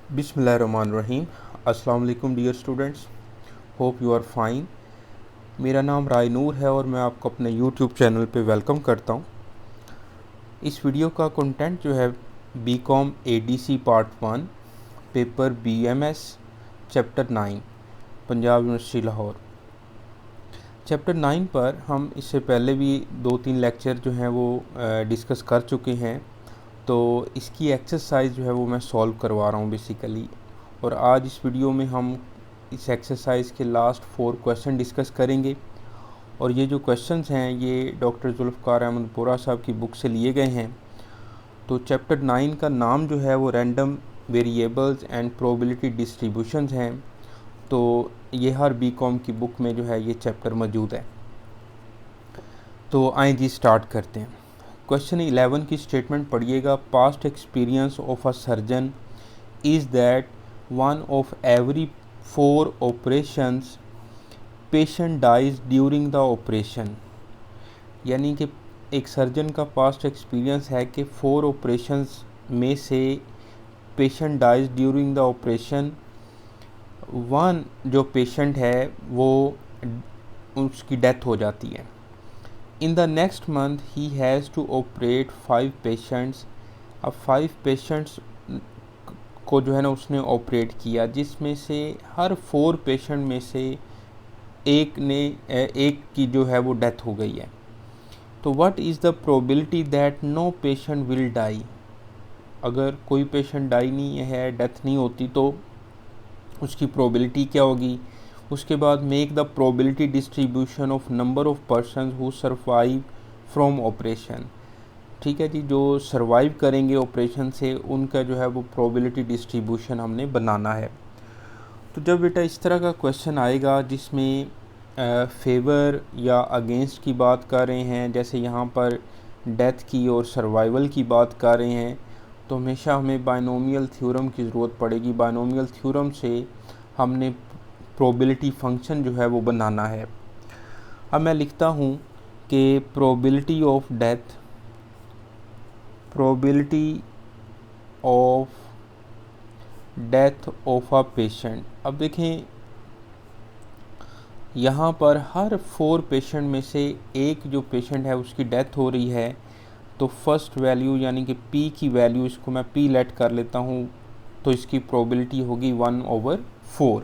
बिस्मिल्लाहिर्रहमानिर्रहीम। अस्सलाम वालेकुम dear students, hope you are fine. मेरा नाम राय नूर है और मैं आपको अपने यूट्यूब चैनल पे वेलकम करता हूँ। इस वीडियो का कंटेंट जो है BCom ADC part 1 paper BMS chapter 9 Punjab university Lahore. Chapter 9 पर हम इससे पहले भी 2-3 लेक्चर जो हैं वो डिस्कस कर चुके हैं, तो इसकी एक्सरसाइज जो है वो मैं सॉल्व करवा रहा हूँ बेसिकली। और आज इस वीडियो में हम इस एक्सरसाइज के लास्ट 4 क्वेश्चन डिस्कस करेंगे। और ये जो क्वेश्चंस हैं ये डॉक्टर जुल्फ़कार अहमद बोरा साहब की बुक से लिए गए हैं। तो चैप्टर 9 का नाम जो है वो random variables and probability distributions हैं। तो ये हर बीकॉम की बुक में जो है ये चैप्टर मौजूद है। तो आइए जी स्टार्ट करते हैं। क्वेश्चन 11 की स्टेटमेंट पढ़िएगा। Past experience of a surgeon is that one of every 4 operations patient dies during the operation. यानी कि एक सर्जन का पास्ट एक्सपीरियंस है कि 4 ऑपरेशंस में से patient dies during the operation. One जो पेशेंट है वो उसकी डेथ हो जाती है। In the next month he has to operate 5 patients. अब 5 पेशेंट्स को जो है ना उसने ऑपरेट किया, जिसमें से हर 4 पेशेंट में से एक की जो है वो डेथ हो गई है। तो what is the probability that no patient will die. अगर कोई पेशेंट डाई नहीं है, डेथ नहीं होती, तो उसकी प्रोबेबिलिटी क्या होगी। उसके बाद make the probability distribution of number of person who survive from operation. ठीक है जी, जो सर्वाइव करेंगे ऑपरेशन से उनका जो है वो प्रोबेबिलिटी डिस्ट्रीब्यूशन हमने बनाना है। तो जब बेटा इस तरह का क्वेश्चन आएगा जिसमें फेवर या अगेंस्ट की बात कर रहे हैं, जैसे यहाँ पर डेथ की और सर्वाइवल की बात कर रहे हैं, तो हमेशा हमें बायनोमियल थ्योरम की ज़रूरत पड़ेगी। बायनोमियल थ्योरम से हमने प्रोबेबिलिटी फंक्शन जो है वो बनाना है। अब मैं लिखता हूँ कि probability of death, probability of death of a patient. अब देखें यहाँ पर हर 4 पेशेंट में से एक जो पेशेंट है उसकी डेथ हो रही है, तो फर्स्ट वैल्यू यानी कि p की वैल्यू, इसको मैं p लेट कर लेता हूँ, तो इसकी प्रोबेबिलिटी होगी 1/4।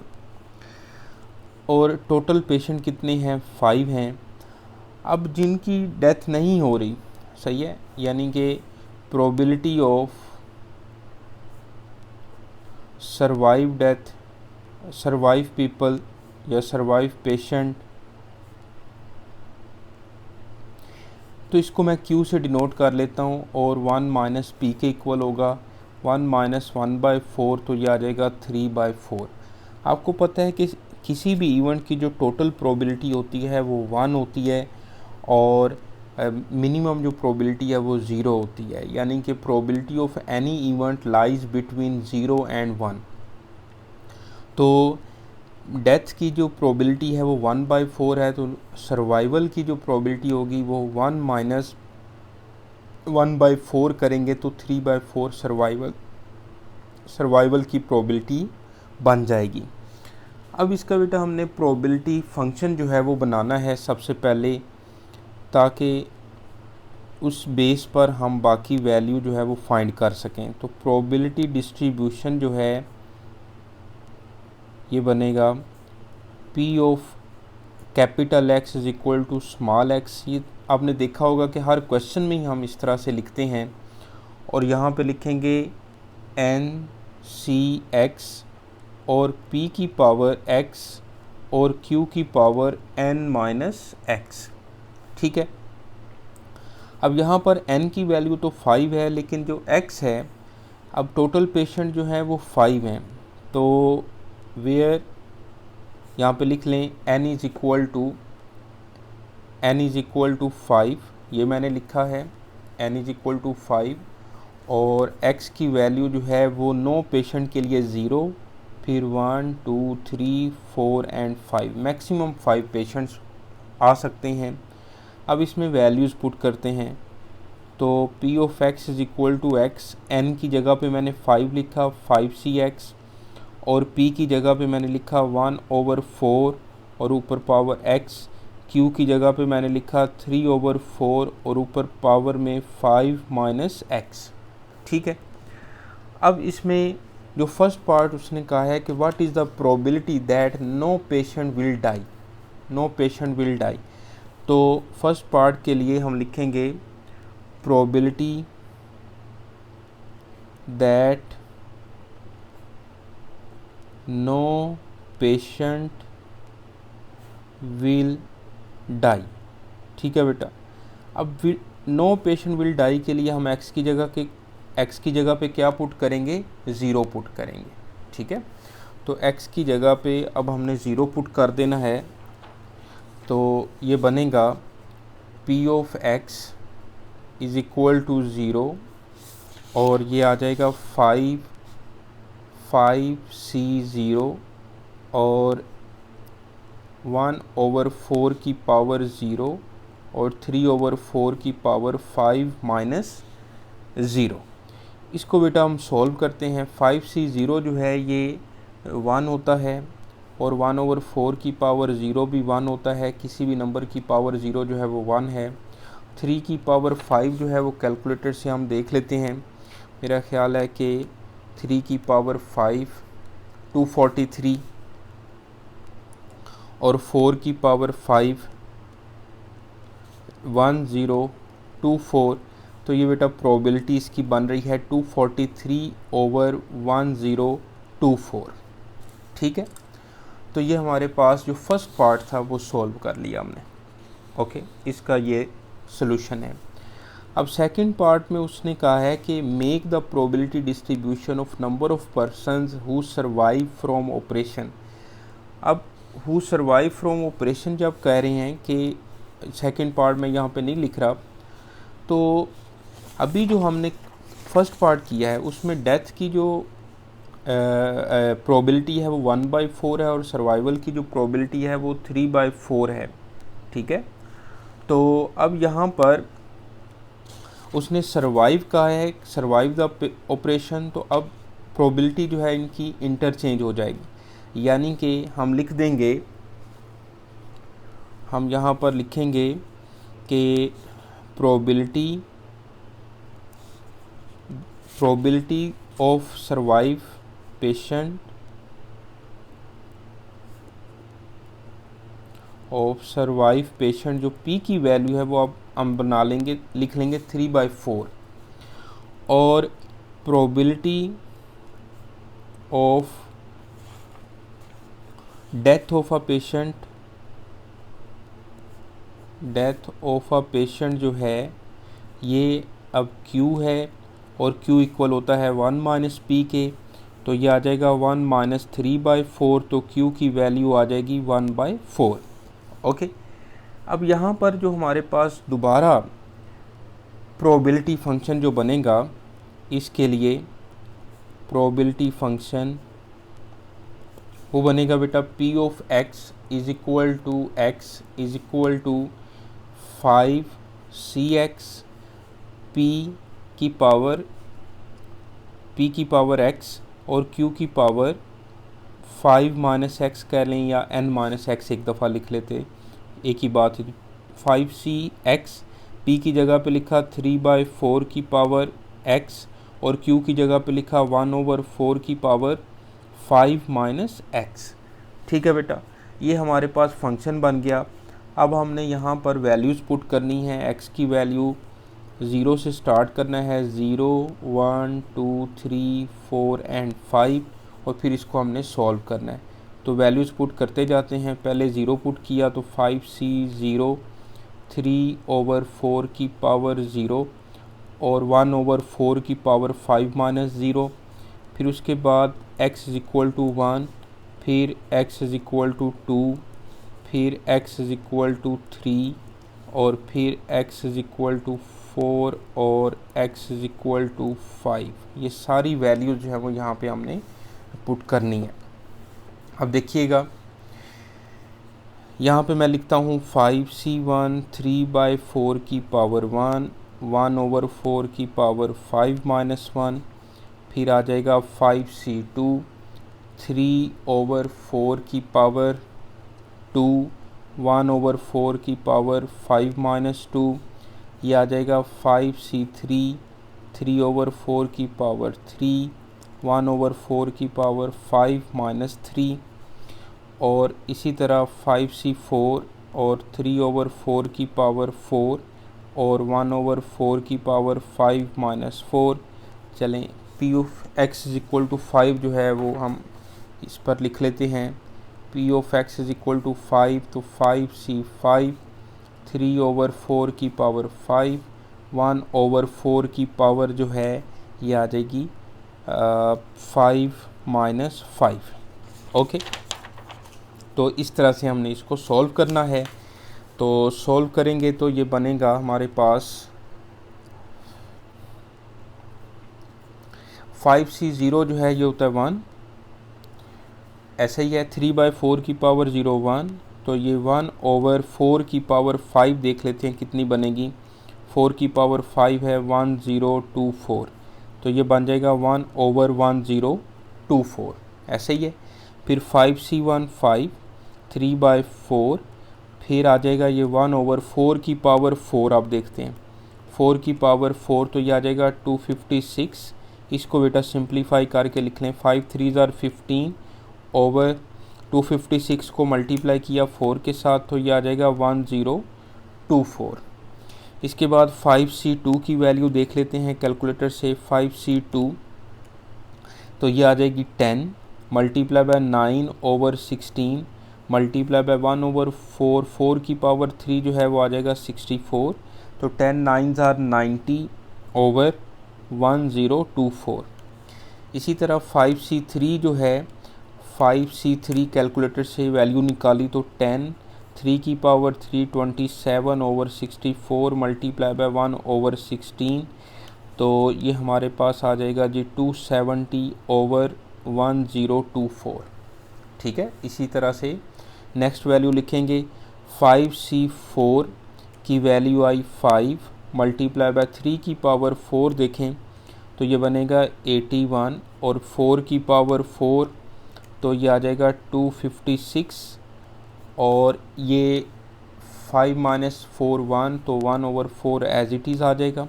और टोटल पेशेंट कितने हैं, 5 हैं। अब जिनकी डेथ नहीं हो रही, सही है, यानी कि probability of survive death, survive people या सर्वाइव पेशेंट, तो इसको मैं Q से डिनोट कर लेता हूँ। और 1 - P के इक्वल होगा 1 - 1/4, तो ये आ जाएगा 3/4। आपको पता है कि किसी भी इवेंट की जो टोटल प्रोबेबिलिटी होती है वो 1 होती है और मिनिमम जो प्रोबेबिलिटी है वो 0 होती है। यानी कि probability of any event lies between 0 and 1। तो डेथ की जो प्रोबेबिलिटी है वो 1/4 है, तो सर्वाइवल की जो प्रोबेबिलिटी होगी वो 1 - 1/4 करेंगे तो 3/4 सर्वाइवल की प्रोबेबिलिटी बन जाएगी। अब इसका बेटा हमने प्रोबेबिलिटी फंक्शन जो है वो बनाना है सबसे पहले, ताकि उस बेस पर हम बाकी वैल्यू जो है वो फाइंड कर सकें। तो प्रोबेबिलिटी डिस्ट्रीब्यूशन जो है ये बनेगा P of capital X is equal to small x। ये आपने देखा होगा कि हर क्वेश्चन में ही हम इस तरह से लिखते हैं। और यहाँ पे लिखेंगे NCX और P की पावर X और Q की पावर N-X। ठीक है। अब यहाँ पर N की वैल्यू तो 5 है, लेकिन जो X है, अब टोटल पेशेंट जो है वो 5 हैं, तो वेयर यहाँ पे लिख लें n इज़ इक्वल टू 5। ये मैंने लिखा है n इज़ इक्वल टू 5। और x की वैल्यू जो है वो 9 पेशेंट के लिए 0, फिर 1 2 3 4 एंड 5, मैक्सिमम 5 पेशेंट्स आ सकते हैं। अब इसमें वैल्यूज़ पुट करते हैं, तो P of X is equal to X, N की जगह पे मैंने 5 लिखा 5c(x), और p की जगह पे मैंने लिखा 1/4 और ऊपर पावर x, q की जगह पे मैंने लिखा 3/4 और ऊपर पावर में 5 - x। ठीक है। अब इसमें जो फर्स्ट पार्ट उसने कहा है कि what is the probability that no patient will die, no patient will die. तो फर्स्ट पार्ट के लिए हम लिखेंगे probability that no patient will die. ठीक है बेटा। अब नो पेशेंट विल डाई के लिए हम x की जगह पे क्या पुट करेंगे, 0 पुट करेंगे। ठीक है। तो x की जगह पे अब हमने 0 पुट कर देना है, तो ये बनेगा p of x is equal to 0 और ये आ जाएगा 5c0 और 1/4 की पावर 0 और 3/4 की पावर 5 - 0। इसको बेटा हम सॉल्व करते हैं। 5c0 जो है ये 1 होता है और 1/4 की पावर 0 भी 1 होता है, किसी भी नंबर की पावर 0 जो है वो 1 है। 3 की पावर 5 जो है वो कैलकुलेटर से हम देख लेते हैं। मेरा ख्याल है कि 3 की पावर 5 243 और 4 की पावर 5 1024। तो ये बेटा प्रोबेबिलिटी इसकी बन रही है 243/1024। ठीक है। तो ये हमारे पास जो फर्स्ट पार्ट था वो सॉल्व कर लिया हमने। ओके, इसका ये सॉल्यूशन है। अब सेकंड पार्ट में उसने कहा है कि make the probability distribution of number of persons who survive from operation. अब हु सर्वाइव फ्रॉम ऑपरेशन जब कह रहे हैं कि सेकंड पार्ट में यहाँ पे नहीं लिख रहा, तो अभी जो हमने फर्स्ट पार्ट किया है उसमें डेथ की जो प्रोबेबिलिटी है वो 1/4 है और सर्वाइवल की जो प्रोबेबिलिटी है वो 3/4 है। ठीक है। तो अब यहाँ पर उसने सर्वाइव कहा है, सर्वाइव द ऑपरेशन, तो अब प्रोबेबिलिटी जो है इनकी इंटरचेंज हो जाएगी, यानी कि हम लिख देंगे, हम यहाँ पर लिखेंगे कि प्रोबेबिलिटी ऑफ सर्वाइव पेशेंट जो p की वैल्यू है वो अब हम बना लेंगे, लिख लेंगे 3/4 और probability of death of a patient जो है ये अब q है और q इक्वल होता है 1 - p के, तो ये आ जाएगा 1 - 3/4, तो q की वैल्यू आ जाएगी 1/4। ओके। अब यहाँ पर जो हमारे पास दोबारा प्रोबेबिलिटी फंक्शन जो बनेगा, इसके लिए प्रोबेबिलिटी फंक्शन वो बनेगा बेटा p of x is equal to 5cx, p की पावर x और q की पावर 5 - x कह लें या n - x एक दफ़ा लिख लेते, एक ही बात है। 5cx, p की जगह पे लिखा 3/4 की पावर x और q की जगह पे लिखा 1/4 की पावर 5 - x। ठीक है बेटा, ये हमारे पास फंक्शन बन गया। अब हमने यहाँ पर वैल्यूज़ पुट करनी है। x की वैल्यू 0 से स्टार्ट करना है, 0 1 2 3 4 एंड 5, और फिर इसको हमने सॉल्व करना है। तो वैल्यूज़ पुट करते जाते हैं। पहले 0 पुट किया तो 5c0 3/4 की पावर 0 और 1/4 की पावर 5 - 0, फिर उसके बाद x इज़ इक्वल टू 1, फिर x इज़ इक्वल टू 2, फिर x इज़ इक्वल टू 3 और फिर x इज़ इक्वल टू 4 और x इज़ इक्वल टू 5। ये सारी वैल्यूज़ जो है वो यहाँ पे हमने पुट करनी है। अब देखिएगा, यहाँ पे मैं लिखता हूँ 5c1 3/4 की पावर 1 1/4 की पावर 5-1, फिर आ जाएगा 5c2 3/4 की पावर 2 1/4 की पावर 5-2, ये आ जाएगा 5c3 3/4 की पावर 3 1/4 की पावर 5-3, और इसी तरह 5c4 और 3/4 की पावर 4 और 1/4 की पावर 5-4। चलें P of X is equal to 5 जो है वो हम इस पर लिख लेते हैं। P of X is equal to 5, तो 5c5 3/4 की पावर 5 1/4 की पावर जो है ये आ जाएगी 5-5। ओके, तो इस तरह से हमने इसको सॉल्व करना है। तो सॉल्व करेंगे तो ये बनेगा हमारे पास 5c0 जो है ये होता है 1, ऐसे ही है 3/4 की पावर 0 1, तो ये 1/4 की पावर 5 देख लेते हैं कितनी बनेगी। 4 की पावर 5 है 1024, तो ये बन जाएगा 1/1024, ऐसे ही है। फिर 5c1 5 3/4, फिर आ जाएगा ये 1/4 की पावर 4, आप देखते हैं 4 की पावर 4, तो ये आ जाएगा 256। इसको बेटा सिंप्लीफाई करके लिख लें, 5 3 15 ओवर 256 को मल्टीप्लाई किया 4 के साथ, तो ये आ जाएगा 1024। इसके बाद 5c2 की वैल्यू देख लेते हैं कैलकुलेटर से। 5c2 तो ये आ जाएगी 10 मल्टीप्लाई बाय 9/16 मल्टीप्लाई बाय 1/4, 4 की पावर 3 जो है वो आ जाएगा 64, तो 10 9s are 90/1024। इसी तरह 5c3 जो है, 5c3 कैलकुलेटर से वैल्यू निकाली तो 10 3 की पावर 3 27/64 मल्टीप्लाई बाय 1/16, तो ये हमारे पास आ जाएगा जी 270/1024। ठीक है, इसी तरह से नेक्स्ट वैल्यू लिखेंगे। 5c4 की वैल्यू आई 5 मल्टीप्लाई बाय 3 की पावर 4 देखें तो ये बनेगा 81, और 4 की पावर 4 तो ये आ जाएगा 256, और ये 5-4 1, तो 1/4 एज इट इज़ आ जाएगा।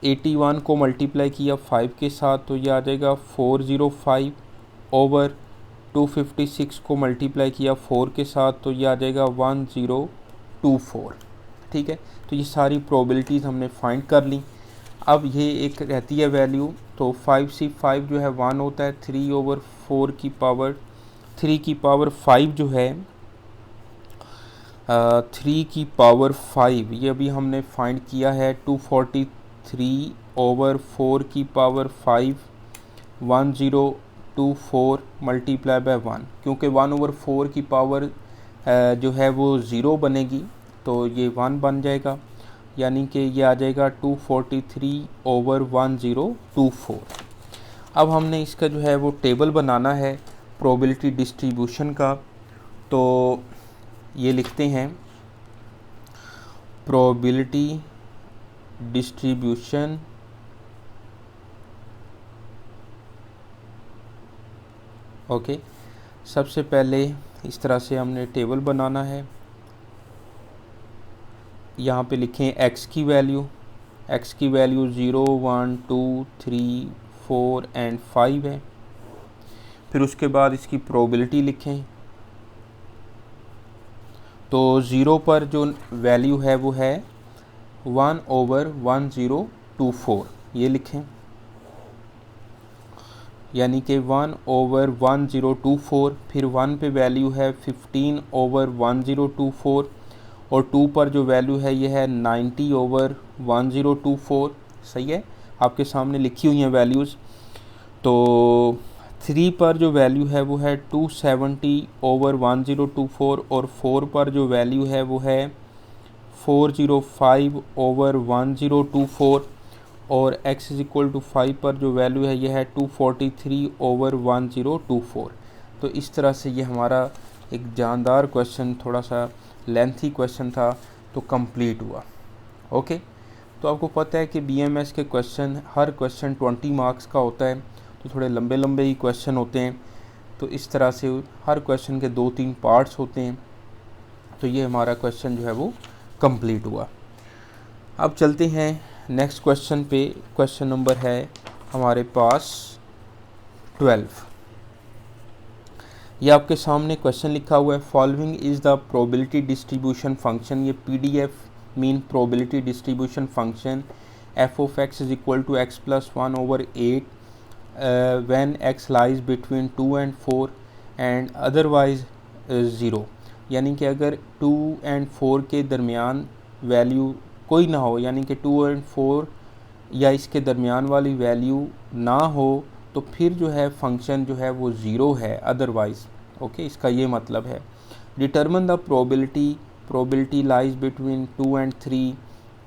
81 को मल्टीप्लाई किया 5 के साथ, तो ये आ जाएगा 405 ओवर 256 को मल्टीप्लाई किया 4 के साथ, तो ये आ जाएगा 1024। ठीक है, तो ये सारी प्रोबेबिलिटीज़ हमने फाइंड कर ली। अब ये एक रहती है वैल्यू, तो 5c5 जो है 1 होता है, 3/4 की पावर 3 की पावर 5 जो है 3 की पावर 5 ये अभी हमने फाइंड किया है 243/4 की पावर 5 1024 मल्टीप्लाई बाय 1, क्योंकि 1/4 की पावर जो है वो 0 बनेगी, तो ये 1 बन जाएगा, यानी कि ये आ जाएगा 243/1024। अब हमने इसका जो है वो टेबल बनाना है प्रोबेबिलिटी डिस्ट्रीब्यूशन का। तो ये लिखते हैं प्रोबेबिलिटी डिस्ट्रीब्यूशन ओके। सबसे पहले इस तरह से हमने टेबल बनाना है। यहाँ पे लिखें x की वैल्यू 0 1 2 3 4 एंड 5 है। फिर उसके बाद इसकी प्रोबेबिलिटी लिखें, तो 0 पर जो वैल्यू है वो है 1/1024, ये लिखें, यानी कि 1/1024। फिर 1 पे वैल्यू है 15/1024, और 2 पर जो वैल्यू है ये है 90/1024। सही है, आपके सामने लिखी हुई हैं वैल्यूज़। तो 3 पर जो वैल्यू है वो है 270/1024, और 4 पर जो वैल्यू है वो है 405/1024, और x इज इक्वल टू 5 पर जो वैल्यू है ये है 243/1024। तो इस तरह से ये हमारा एक जानदार क्वेश्चन, थोड़ा सा लेंथी क्वेश्चन था, तो कंप्लीट हुआ। ओके, तो आपको पता है कि BMS के क्वेश्चन, हर क्वेश्चन 20 मार्क्स का होता है, तो थोड़े लंबे लंबे ही क्वेश्चन होते हैं। तो इस तरह से हर क्वेश्चन के 2-3 पार्ट्स होते हैं। तो ये हमारा क्वेश्चन जो है वो कंप्लीट हुआ। अब चलते हैं नेक्स्ट क्वेश्चन पे। क्वेश्चन नंबर है हमारे पास 12। ये आपके सामने क्वेश्चन लिखा हुआ है, following is the probability distribution function. ये PDF mean probability distribution function f of x is equal to x plus 1/8 when x lies between 2 and 4 and otherwise 0। यानी कि अगर 2 and 4 के दरमियान वैल्यू कोई ना हो, यानी कि 2 and 4 या इसके दरमियान वाली वैल्यू ना हो, तो फिर जो है फंक्शन जो है वो ज़ीरो है अदरवाइज़। ओके, इसका ये मतलब है। Determine the probability lies between 2 and 3,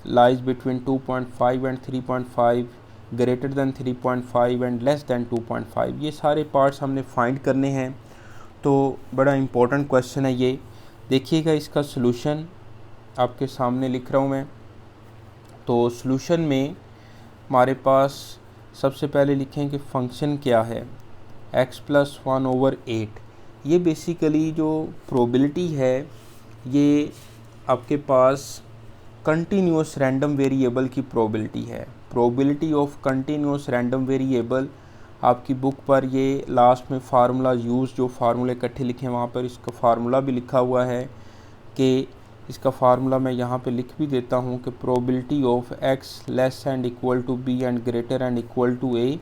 lies between 2.5 and 3.5, greater than 3.5 and less than 2.5। ये सारे पार्ट्स हमने फाइंड करने हैं। तो बड़ा इम्पोर्टेंट क्वेश्चन है ये। देखिएगा इसका सलूशन आपके सामने लिख रहा हूँ मैं। तो सलूशन में हमारे पास सबसे पहले लिखें कि फंक्शन क्या है, x प्लस 1/8। ये बेसिकली जो प्रोबेबिलिटी है ये आपके पास कंटिन्यूस रैंडम वेरिएबल की प्रोबेबिलिटी है। Probability of continuous random variable, आपकी बुक पर ये लास्ट में फार्मूला यूज़, जो फार्मूले इकट्ठे लिखे हैं वहाँ पर इसका फार्मूला भी लिखा हुआ है कि इसका फार्मूला मैं यहाँ पे लिख भी देता हूँ कि probability of x less and equal to b and greater and equal to a।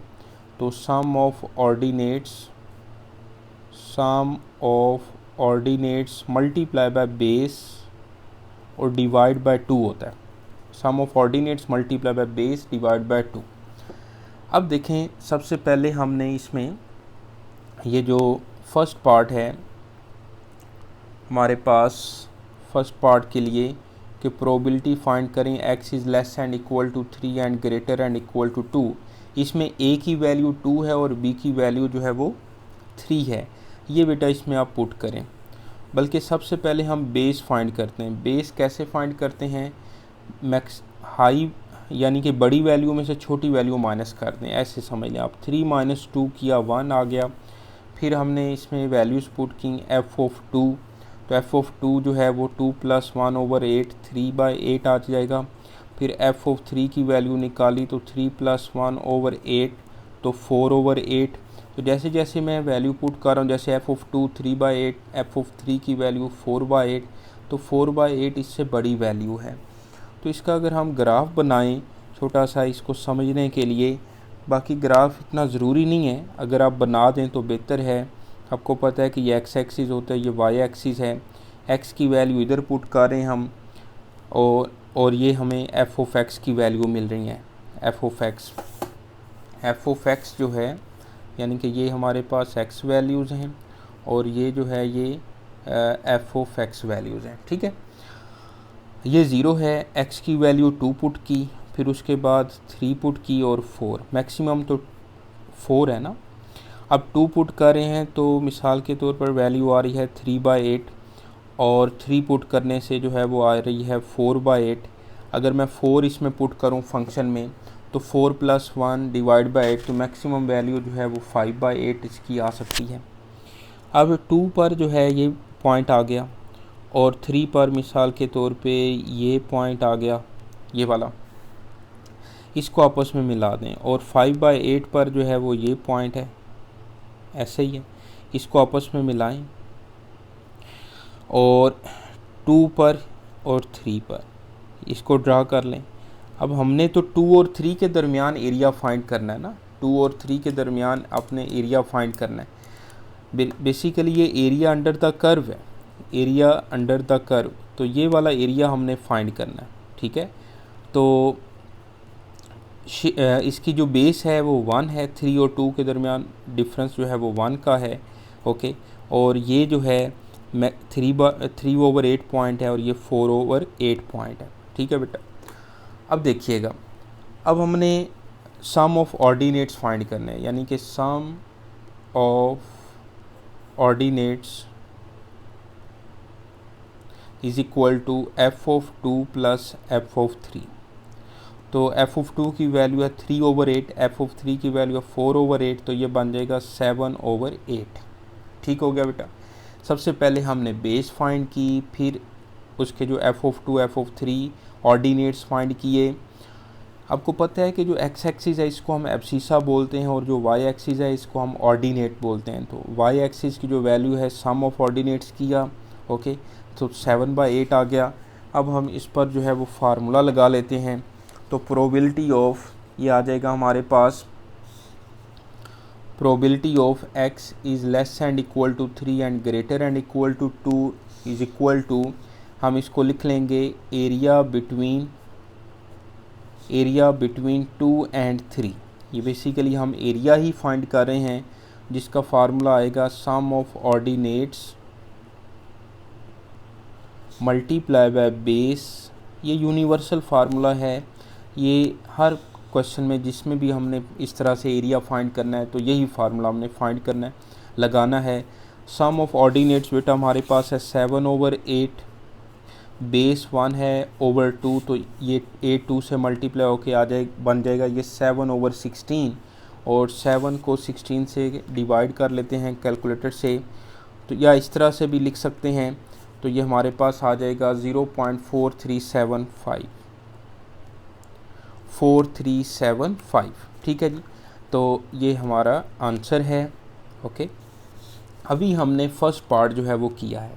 तो sum of ordinates multiply by base और डिवाइड बाय 2 होता है। Sum of ordinates multiply by base divide by 2। अब देखें, सबसे पहले हमने इसमें ये जो फर्स्ट पार्ट है हमारे पास, फर्स्ट पार्ट के लिए कि प्रोबेबिलिटी फाइंड करें x is less and equal to 3 and greater and equal to 2। इसमें a की वैल्यू 2 है और b की वैल्यू जो है वो 3 है। ये बेटा इसमें आप पुट करें। बल्कि सबसे पहले हम बेस फाइंड करते हैं। बेस कैसे फाइंड करते हैं, मैक्स हाई यानी कि बड़ी वैल्यू में से छोटी वैल्यू माइनस कर दें, ऐसे समझ लें आप। 3 माइनस 2 किया 1 आ गया। फिर हमने इसमें वैल्यूज़ पुट की f ऑफ 2। तो f ऑफ 2 जो है वो 2 प्लस 1/8 3/8 आ जाएगा। फिर f ऑफ 3 की वैल्यू निकाली तो 3 प्लस 1/8 तो 4/8। तो जैसे जैसे मैं वैल्यू पुट कर रहा हूँ, जैसे f ऑफ 2 3/8, f ऑफ 3 की वैल्यू 4/8, तो 4/8 इससे बड़ी वैल्यू है। तो इसका अगर हम ग्राफ बनाएं छोटा सा इसको समझने के लिए, बाकी ग्राफ इतना ज़रूरी नहीं है, अगर आप बना दें तो बेहतर है। आपको पता है कि ये x एक्सिस होता है, ये y एक्सिस है। x की वैल्यू इधर पुट कर रहे हैं हम, और ये हमें f ऑफ x की वैल्यू मिल रही है। f ऑफ x जो है यानी कि ये हमारे पास x वैल्यूज़ हैं और ये जो है ये f ऑफ x वैल्यूज़ हैं। ठीक है, ये 0 है। x की वैल्यू 2 पुट की, फिर उसके बाद 3 पुट की और 4, मैक्सिमम तो 4 है ना। अब 2 पुट कर रहे हैं तो मिसाल के तौर पर वैल्यू आ रही है 3/8 और 3 पुट करने से जो है वो आ रही है 4/8। अगर मैं 4 इसमें पुट करूं फंक्शन में तो 4 प्लस 1 डिवाइड बाई 8, तो मैक्सिमम वैल्यू जो है वो 5/8 इसकी आ सकती है। अब 2 पर जो है ये पॉइंट आ गया और 3 पर मिसाल के तौर पे ये पॉइंट आ गया, ये वाला, इसको आपस में मिला दें। और 5/8 पर जो है वो ये पॉइंट है, ऐसे ही है, इसको आपस में मिलाएं। और 2 पर और 3 पर इसको ड्रा कर लें। अब हमने तो 2 और 3 के दरमियान एरिया फाइंड करना है ना, 2 और 3 के दरमियान अपने एरिया फाइंड करना है। बेसिकली ये एरिया अंडर द कर्व है, एरिया अंडर द कर्व, तो ये वाला एरिया हमने फाइंड करना है। ठीक है, तो इसकी जो बेस है वो 1 है, 3 और 2 के दरमियान डिफरेंस जो है वो 1 का है। ओके, और ये जो है 3/8 पॉइंट है और ये 4/8 पॉइंट है। ठीक है बेटा, अब देखिएगा, अब हमने सम ऑफ ऑर्डिनेट्स फाइंड करने हैं, यानी कि sum of ordinates is equal to f of 2 plus f of 3। तो f(2) की वैल्यू है 3/8, f(3) की वैल्यू है 4/8, तो ये बन जाएगा 7/8। ठीक हो गया बेटा। सबसे पहले हमने बेस फाइंड की, फिर उसके जो f(2), f(3) ऑर्डिनेट्स फाइंड किए। आपको पता है कि जो x एक्सिस है इसको हम एब्सिसा बोलते हैं और जो y एक्सिस है इसको हम ऑर्डिनेट बोलते हैं। तो y एक्सिस की जो वैल्यू है सम ऑफ ऑर्डिनेट्स किया, ओके, तो 7/8 आ गया। अब हम इस पर जो है वो फार्मूला लगा लेते हैं। तो प्रोबेबिलिटी ऑफ, ये आ जाएगा हमारे पास, probability of x is less and equal to 3 and greater and equal to 2 is equal to, हम इसको लिख लेंगे एरिया बिटवीन 2 एंड 3। ये बेसिकली हम एरिया ही फाइंड कर रहे हैं, जिसका फार्मूला आएगा sum of ordinates multiply by base. ये यूनिवर्सल फार्मूला है, ये हर क्वेश्चन में जिसमें भी हमने इस तरह से एरिया फाइंड करना है तो यही फार्मूला हमने फाइंड करना है, लगाना है। सम ऑफ ऑर्डिनेट्स बेटा हमारे पास है 7/8, बेस 1 है ओवर 2, तो ये 2 से मल्टीप्लाई होके आ जाए, बन जाएगा ये 7/16, और 7 को 16 से डिवाइड कर लेते हैं कैलकुलेटर से, तो या इस तरह से भी लिख सकते हैं। तो ये हमारे पास आ जाएगा 0.4375। ठीक है जी, तो ये हमारा आंसर है। ओके, अभी हमने फर्स्ट पार्ट जो है वो किया है,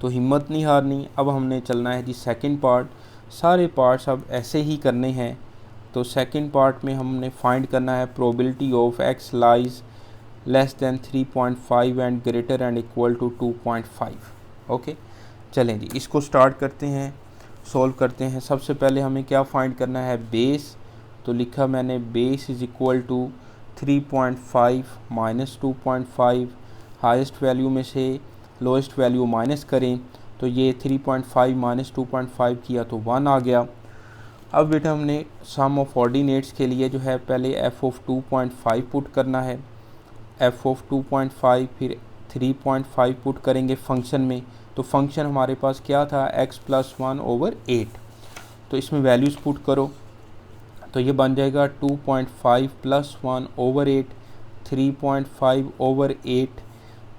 तो हिम्मत नहीं हारनी। अब हमने चलना है जी सेकंड पार्ट। सारे पार्ट्स अब ऐसे ही करने हैं। तो सेकंड पार्ट में हमने फाइंड करना है probability of x lies less than 3.5 and greater and equal to 2.5। Okay, चलें जी, इसको स्टार्ट करते हैं, सॉल्व करते हैं। सबसे पहले हमें क्या फाइंड करना है, बेस। तो लिखा मैंने base is equal to 3.5 minus 2.5, highest value में से लोएस्ट वैल्यू माइनस करें, तो ये 3.5 माइनस 2.5 किया तो 1 आ गया। अब बेटा हमने सम ऑफ ऑर्डिनेट्स के लिए जो है पहले f(2.5) पुट करना है, f(2.5), फिर 3.5 पुट करेंगे फंक्शन में। तो फंक्शन हमारे पास क्या था, x + 1/8, तो इसमें वैल्यूज़ पुट करो, तो ये बन जाएगा 2.5 + 1/8, 3.5/8,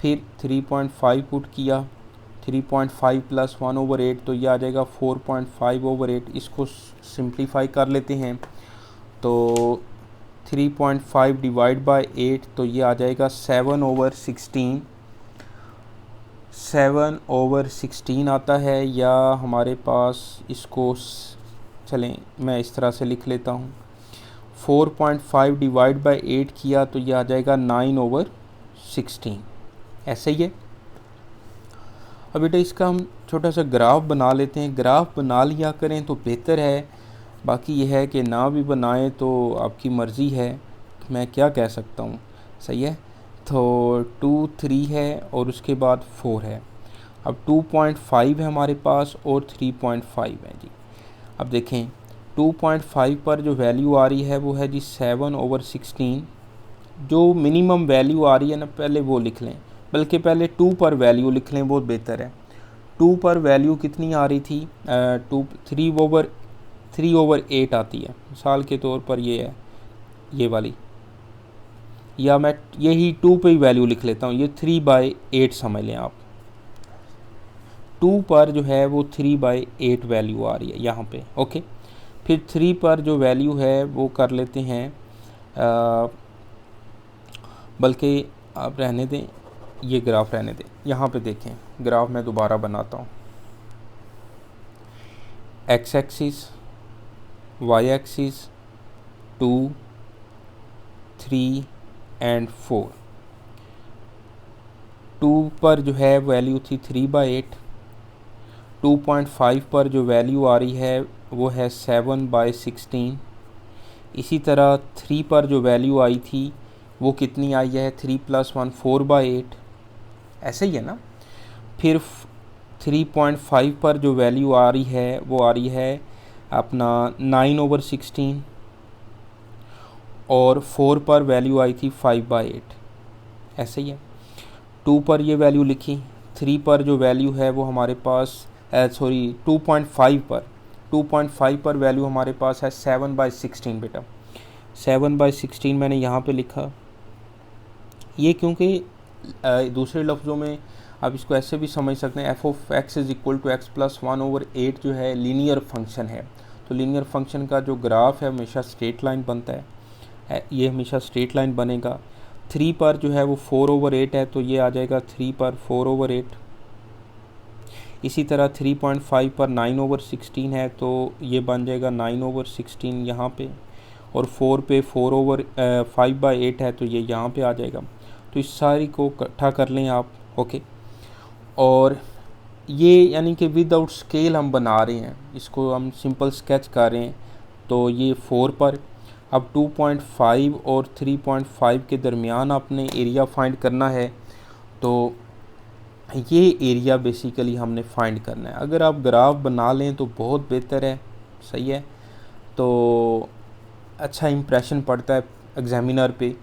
फिर 3.5 पुट किया, 3.5 + 1/8, तो ये आ जाएगा 4.5/8। इसको सिंप्लीफाई कर लेते हैं, तो 3.5 डिवाइड बाय 8, तो ये आ जाएगा 7/16। 7/16 आता है, या हमारे पास इसको चलें मैं इस तरह से लिख लेता हूँ, 4.5 डिवाइड बाय 8 किया तो ये आ जाएगा 9/16। ऐसे ही है। अब बेटा इसका हम छोटा सा ग्राफ बना लेते हैं। ग्राफ बना लिया करें तो बेहतर है, बाकी यह है कि ना भी बनाएं तो आपकी मर्ज़ी है, मैं क्या कह सकता हूँ। सही है, तो 2, 3 है और उसके बाद 4 है। अब 2.5 है हमारे पास और 3.5 है जी। अब देखें 2.5 पर जो वैल्यू आ रही है वो है जी 7/16। जो मिनिमम वैल्यू आ रही है ना, पहले वो लिख लें, बल्कि पहले 2 पर वैल्यू लिख लें, बहुत बेहतर है। 2 पर वैल्यू कितनी आ रही थी, 3/8 आती है, मिसाल के तौर पर ये है, ये वाली, या मैं यही 2 पे ही वैल्यू लिख लेता हूँ, ये 3/8 समझ लें आप। 2 पर जो है वो 3/8 वैल्यू आ रही है यहाँ पे। ओके, फिर 3 पर जो वैल्यू है वो कर लेते हैं, बल्कि आप रहने दें, ये ग्राफ रहने दें। यहाँ पे देखें, ग्राफ मैं दोबारा बनाता हूँ। x axis, y axis, 2, 3 and 4। 2 पर जो है वैल्यू थी 3/8। 2.5 पर जो वैल्यू आ रही है वो है 7/16। इसी तरह 3 पर जो वैल्यू आई थी वो कितनी आई है, 3 + 1 4/8। ऐसे ही है ना। फिर 3.5 पर जो वैल्यू आ रही है वो आ रही है अपना 9/16, और 4 पर वैल्यू आई थी 5/8। ऐसे ही है। 2 पर ये वैल्यू लिखी। 3 पर जो वैल्यू है वो हमारे पास 2.5 पर 2.5 पर वैल्यू हमारे पास है 7/16 बेटा। 7/16 मैंने यहाँ पे लिखा, ये क्योंकि दूसरे लफ्ज़ों में आप इसको ऐसे भी समझ सकते हैं, f(x) is equal to x+1/8 जो है लीनियर फंक्शन है। तो लीनियर फंक्शन का जो ग्राफ है हमेशा स्ट्रेट लाइन बनता है, ये हमेशा स्ट्रेट लाइन बनेगा। 3 पर जो है वो 4/8 है, तो ये आ जाएगा 3 पर 4/8। इसी तरह 3.5 पर 9/16 है, तो ये बन जाएगा 9/16 यहाँ पे, और 4 पे 4/5/8 है, तो ये यहाँ पे आ जाएगा। तो इस सारी को इकट्ठा कर लें आप, ओके। और ये यानी कि विदाउट स्केल हम बना रहे हैं, इसको हम सिंपल स्केच कर रहे हैं। तो ये 4 पर, अब 2.5 और 3.5 के दरमियान आपने एरिया फाइंड करना है। तो ये एरिया बेसिकली हमने फाइंड करना है। अगर आप ग्राफ बना लें तो बहुत बेहतर है, सही है, तो अच्छा इंप्रेशन पड़ता है एग्जामिनर पे।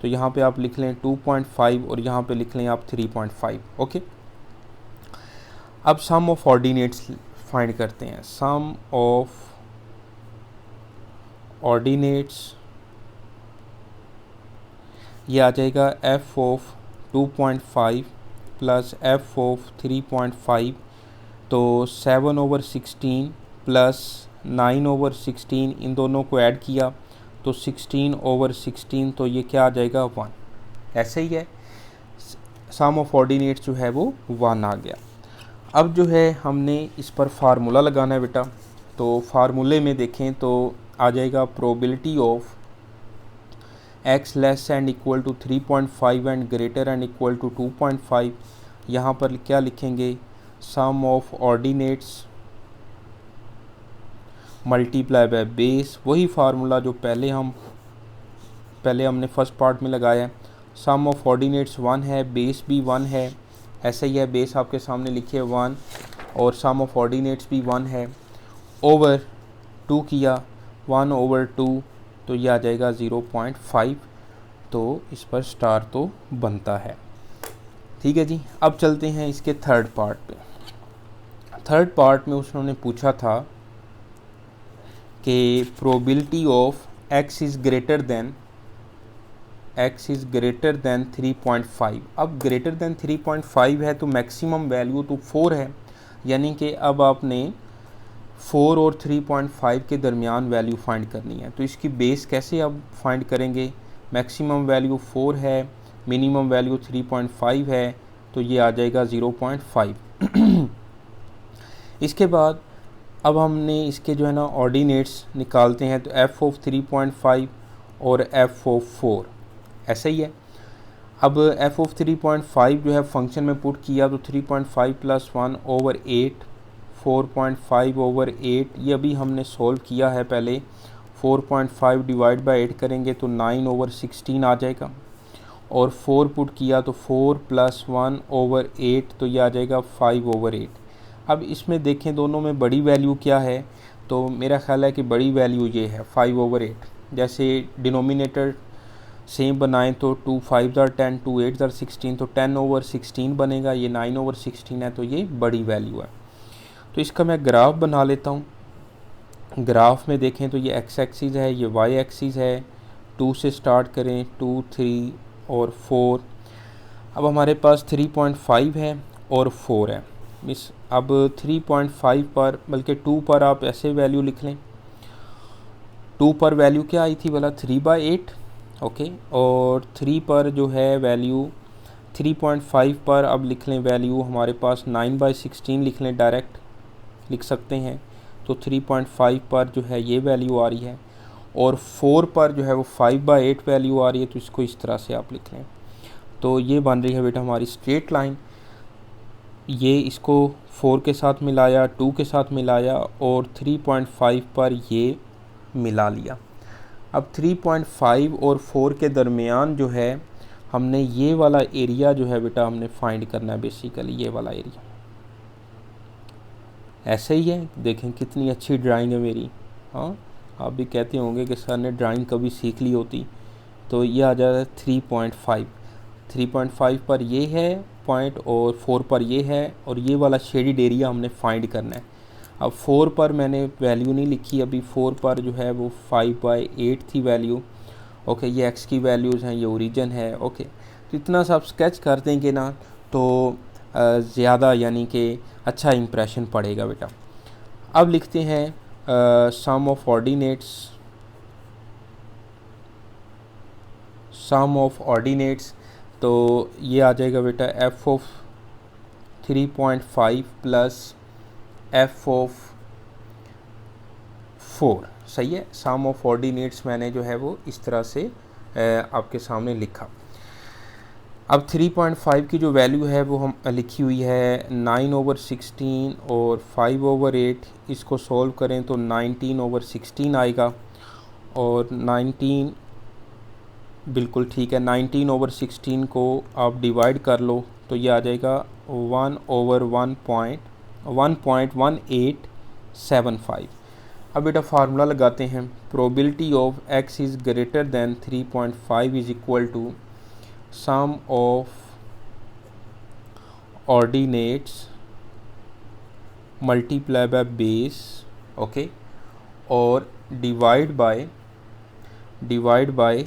तो यहाँ पे आप लिख लें 2.5 और यहाँ पे लिख लें आप 3.5, ओके। अब सम ऑफ ऑर्डिनेट्स फाइंड करते हैं। सम ऑफ ऑर्डिनेट्स, ये आ जाएगा f of 2.5 plus f of 3.5, तो 7/16 प्लस 9/16, इन दोनों को ऐड किया तो 16/16, तो ये क्या आ जाएगा 1। ऐसे ही है, सम ऑफ ऑर्डिनेट्स जो है वो 1 आ गया। अब जो है हमने इस पर फार्मूला लगाना है बेटा। तो फार्मूले में देखें तो आ जाएगा probability of x less and equal to 3.5 and greater and equal to 2.5। यहाँ पर क्या लिखेंगे, sum of ordinates multiply by base, वही फार्मूला जो पहले हमने फर्स्ट पार्ट में लगाया है। सम ऑफ ऑर्डिनेट्स 1 है, बेस भी 1 है, ऐसे ही है, बेस आपके सामने लिखिए 1, और सम ऑफ ऑर्डिनेट्स भी 1 है, ओवर 2 किया 1/2, तो ये आ जाएगा 0.5। तो इस पर स्टार तो बनता है, ठीक है जी। अब चलते हैं इसके थर्ड पार्ट पे। थर्ड पार्ट में उसने पूछा था कि probability of x is greater then 3.5। अब ग्रेटर देन 3.5 है तो मैक्सिमम वैल्यू तो 4 है, यानी कि अब आपने 4 और 3.5 के दरमियान वैल्यू फाइंड करनी है। तो इसकी बेस कैसे आप फाइंड करेंगे, मैक्सिमम वैल्यू 4 है, मिनिमम वैल्यू 3.5 है, तो ये आ जाएगा 0.5। इसके बाद अब हमने इसके जो है ना ऑर्डिनेट्स निकालते हैं। तो f ऑफ 3.5 और f ऑफ 4, ऐसा ही है। अब f ऑफ 3.5 जो है फंक्शन में पुट किया तो 3.5 प्लस 1/8, 4.5/8, ये अभी हमने सॉल्व किया है पहले। 4.5 डिवाइड बाई 8 करेंगे तो 9/16 आ जाएगा, और 4 पुट किया तो 4 प्लस 1/8, तो ये आ जाएगा 5/8। अब इसमें देखें दोनों में बड़ी वैल्यू क्या है, तो मेरा ख्याल है कि बड़ी वैल्यू ये है 5/8। जैसे डिनोमिनेटर सेम बनाएं तो 2 5 10, 2 8 16, तो 10/16 बनेगा, ये 9/16 है, तो ये बड़ी वैल्यू है। तो इसका मैं ग्राफ बना लेता हूँ। ग्राफ में देखें तो ये x एक्सिस है, ये y एक्सिस है। 2 से स्टार्ट करें, 2 3 और 4। अब हमारे पास 3.5 है और 4 है। मिस अब 3.5 पर, बल्कि 2 पर आप ऐसे वैल्यू लिख लें। 2 पर वैल्यू क्या आई थी बोला, 3/8, ओके। और 3 पर जो है वैल्यू 3.5 पर अब लिख लें वैल्यू हमारे पास 9/16 लिख लें, डायरेक्ट लिख सकते हैं। तो 3.5 पर जो है ये वैल्यू आ रही है, और 4 पर जो है वो 5/8 वैल्यू आ रही है। तो इसको इस तरह से आप लिख लें। तो ये बन रही है बेटा हमारी स्ट्रेट लाइन। ये इसको 4 के साथ मिलाया, 2 के साथ मिलाया, और 3.5 पर ये मिला लिया। अब 3.5 और 4 के दरमियान जो है हमने ये वाला एरिया जो है बेटा हमने फाइंड करना है, बेसिकली ये वाला एरिया। ऐसे ही है, देखें कितनी अच्छी ड्राइंग है मेरी। हाँ, आप भी कहते होंगे कि सर ने ड्राइंग कभी सीख ली होती। तो ये आ जाता है 3.5 पर ये है पॉइंट, और 4 पर ये है, और ये वाला शेडिड एरिया हमने फाइंड करना है। अब 4 पर मैंने वैल्यू नहीं लिखी अभी, 4 पर जो है वो 5/8 थी वैल्यू। ओके, ये एक्स की वैल्यूज़ हैं, ये ओरिजिन है। ओके, तो इतना सा आप स्केच कर देंगे ना तो ज़्यादा यानी कि अच्छा इम्प्रेशन पड़ेगा बेटा। अब लिखते हैं sum of ordinates, sum of ordinates, तो ये आ जाएगा बेटा F of 3.5 plus F of 4। सही है, सम ऑफ ऑर्डिनेट्स मैंने जो है वो इस तरह से आपके सामने लिखा। अब 3.5 की जो वैल्यू है वो हम लिखी हुई है 9/16 और 5/8। इसको सॉल्व करें तो 19/16 आएगा, और 19 बिल्कुल ठीक है, 19/16 को आप डिवाइड कर लो तो ये आ जाएगा 1/1.1875। अब बेटा फार्मूला लगाते हैं, probability of x is greater than 3.5 is equal to sum of ordinates multiply by base, okay, और divide by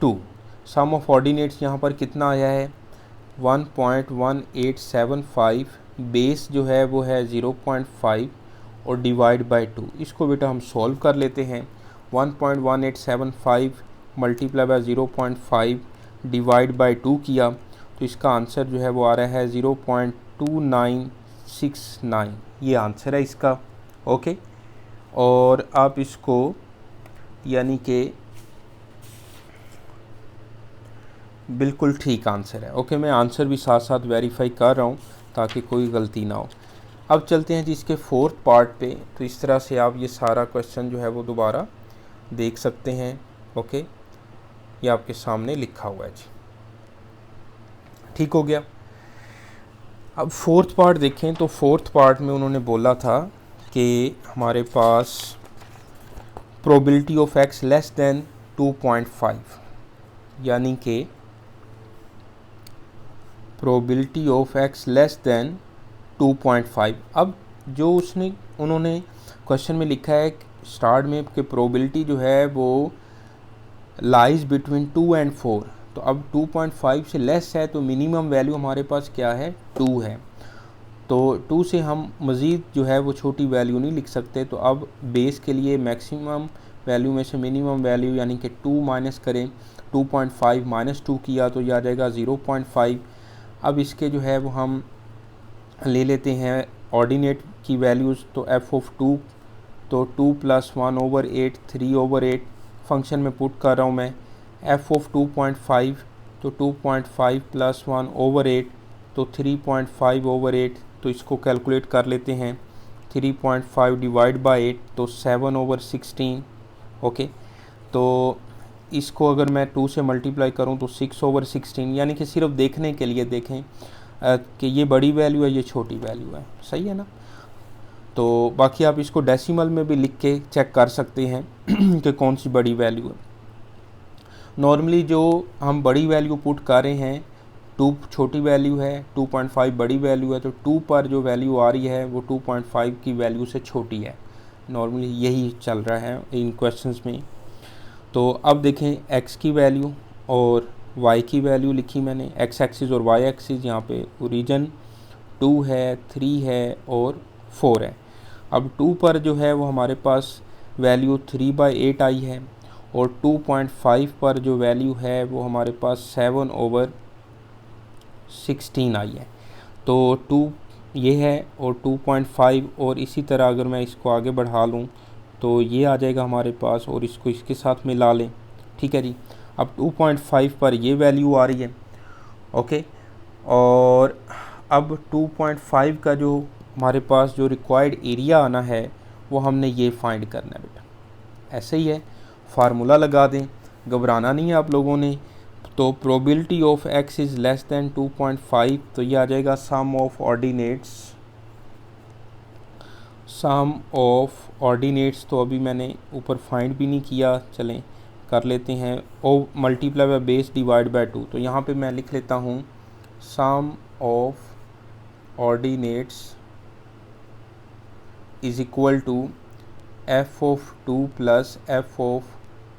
2। Sum of ordinates यहाँ पर कितना आया है 1.1875, बेस जो है वो है 0.5 और डिवाइड बाय 2। इसको बेटा हम सॉल्व कर लेते हैं। 1.1875 मल्टीप्लाई बाय 0.5 डिवाइड बाय 2 किया तो इसका आंसर जो है वो आ रहा है 0.2969, ये आंसर है इसका। ओके, और आप इसको यानी कि बिल्कुल ठीक आंसर है। ओके, मैं आंसर भी साथ साथ वेरीफाई कर रहा हूँ ताकि कोई गलती ना हो। अब चलते हैं जी इसके फोर्थ पार्ट पे। तो इस तरह से आप ये सारा क्वेश्चन जो है वो दोबारा देख सकते हैं। ओके, ये आपके सामने लिखा हुआ है जी, ठीक हो गया। अब फोर्थ पार्ट देखें तो फोर्थ पार्ट में उन्होंने बोला था कि हमारे पास probability of x less than 2.5, यानी कि probability of x less than 2.5। अब जो उन्होंने क्वेश्चन में लिखा है स्टार्ट में कि प्रोबेबिलिटी जो है वो लाइज बिटवीन 2 एंड 4, तो अब 2.5 से लेस है तो मिनिमम वैल्यू हमारे पास क्या है 2 है, तो 2 से हम मज़ीद जो है वो छोटी वैल्यू नहीं लिख सकते। तो अब बेस के लिए मैक्सिमम वैल्यू में से मिनिमम वैल्यू यानी कि 2 माइनस करें, 2.5 माइनस 2 किया तो यह आ जाएगा 0.5। अब इसके जो है वो हम ले लेते हैं ऑर्डिनेट की वैल्यूज़, तो एफ ऑफ 2, तो 2 + 1/8 3/8 फंक्शन में पुट कर रहा हूँ मैं। एफ ऑफ 2.5, तो 2.5 + 1/8 तो 3.5/8, तो इसको कैलकुलेट कर लेते हैं। 3.5 डिवाइड बाय 8 तो 7/16। ओके, तो इसको अगर मैं 2 से मल्टीप्लाई करूं तो 6/16, यानी कि सिर्फ देखने के लिए देखें कि ये बड़ी वैल्यू है ये छोटी वैल्यू है। सही है ना, तो बाकी आप इसको डेसिमल में भी लिख के चेक कर सकते हैं कि कौन सी बड़ी वैल्यू है। नॉर्मली जो हम बड़ी वैल्यू पुट कर रहे हैं 2 छोटी वैल्यू है, 2.5 बड़ी वैल्यू है, तो 2 पर जो वैल्यू आ रही है वो 2.5 की वैल्यू से छोटी है। नॉर्मली यही चल रहा है इन क्वेश्चंस में। तो अब देखें x की वैल्यू और y की वैल्यू लिखी मैंने, x एक्सिस और y एक्सिस। यहाँ पे ओरिजिन 2 है, 3 है और 4 है। अब 2 पर जो है वो हमारे पास वैल्यू 3/8 आई है, और 2.5 पर जो वैल्यू है वो हमारे पास 7/16 आई है। तो 2 ये है और 2.5, और इसी तरह अगर मैं इसको आगे बढ़ा लूँ तो ये आ जाएगा हमारे पास, और इसको इसके साथ मिला लें। ठीक है जी, अब 2.5 पर ये वैल्यू आ रही है। ओके, और अब 2.5 का जो हमारे पास जो रिक्वायर्ड एरिया आना है वो हमने ये फाइंड करना है बेटा। ऐसे ही है, फार्मूला लगा दें, घबराना नहीं है आप लोगों ने। तो probability of x is less than 2.5, तो ये आ जाएगा sum of ordinates, sum of ordinates. तो अभी मैंने ऊपर फाइंड भी नहीं किया, चलें कर लेते हैं। ओ multiply by base divide by 2, तो यहाँ पे मैं लिख लेता हूँ sum of ordinates is equal to F of 2 plus F of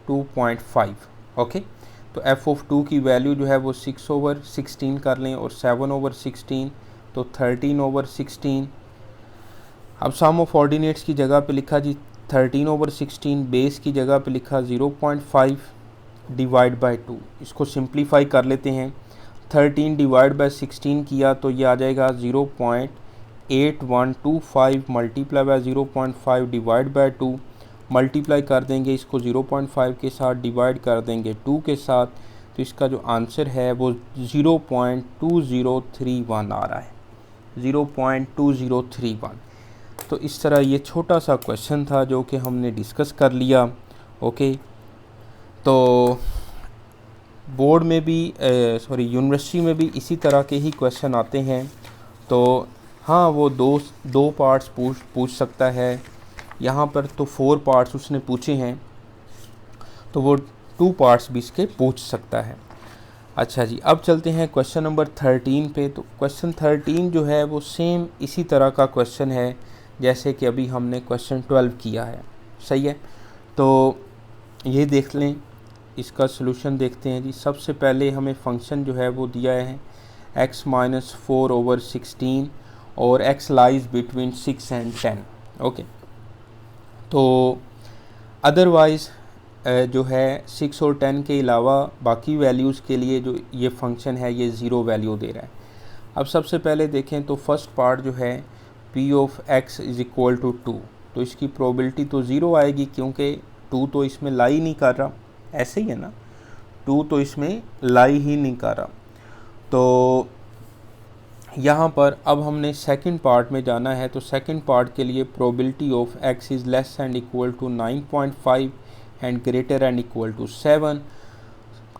2.5। Okay, तो एफ ऑफ 2 की वैल्यू जो है वो 6/16 कर लें और 7/16 तो 13/16। अब सम ऑफ ऑर्डिनेट्स की जगह पे लिखा जी 13/16, बेस की जगह पे लिखा 0.5 डिवाइड बाई 2। इसको सिंप्लीफाई कर लेते हैं। 13 डिवाइड बाई 16 किया तो ये आ जाएगा 0.8125 multiply by 0.5 divide by 2। Multiply कर देंगे इसको 0.5 के साथ, डिवाइड कर देंगे 2 के साथ, तो इसका जो आंसर है वो 0.2031 आ रहा है, 0.2031। तो इस तरह ये छोटा सा क्वेश्चन था जो कि हमने डिस्कस कर लिया। ओके, तो बोर्ड में भी यूनिवर्सिटी में भी इसी तरह के ही क्वेश्चन आते हैं। तो हाँ, वो दो पार्ट्स पूछ सकता है। यहाँ पर तो 4 पार्ट्स उसने पूछे हैं, तो वो 2 पार्ट्स भी इसके पूछ सकता है। अच्छा जी, अब चलते हैं क्वेश्चन नंबर 13 पे। तो क्वेश्चन 13 जो है वो सेम इसी तरह का क्वेश्चन है जैसे कि अभी हमने क्वेश्चन 12 किया है। सही है, तो ये देख लें, इसका सलूशन देखते हैं जी। सबसे पहले हमें फंक्शन जो है वो दिया है x-4/16 और x lies between 6 and 10। Okay, तो अदरवाइज़ जो है 6 और 10 के अलावा बाकी वैल्यूज़ के लिए जो ये फंक्शन है ये 0 वैल्यू दे रहा है। अब सबसे पहले देखें तो फर्स्ट पार्ट जो है p of x is equal to 2, तो इसकी प्रोबेबिलिटी तो 0 आएगी क्योंकि 2 तो इसमें लाई नहीं कर रहा। ऐसे ही है ना, 2 तो इसमें लाई ही नहीं कर रहा। तो यहाँ पर अब हमने सेकंड पार्ट में जाना है। तो सेकंड पार्ट के लिए probability of x is less and equal to 9.5 and greater and equal to 7।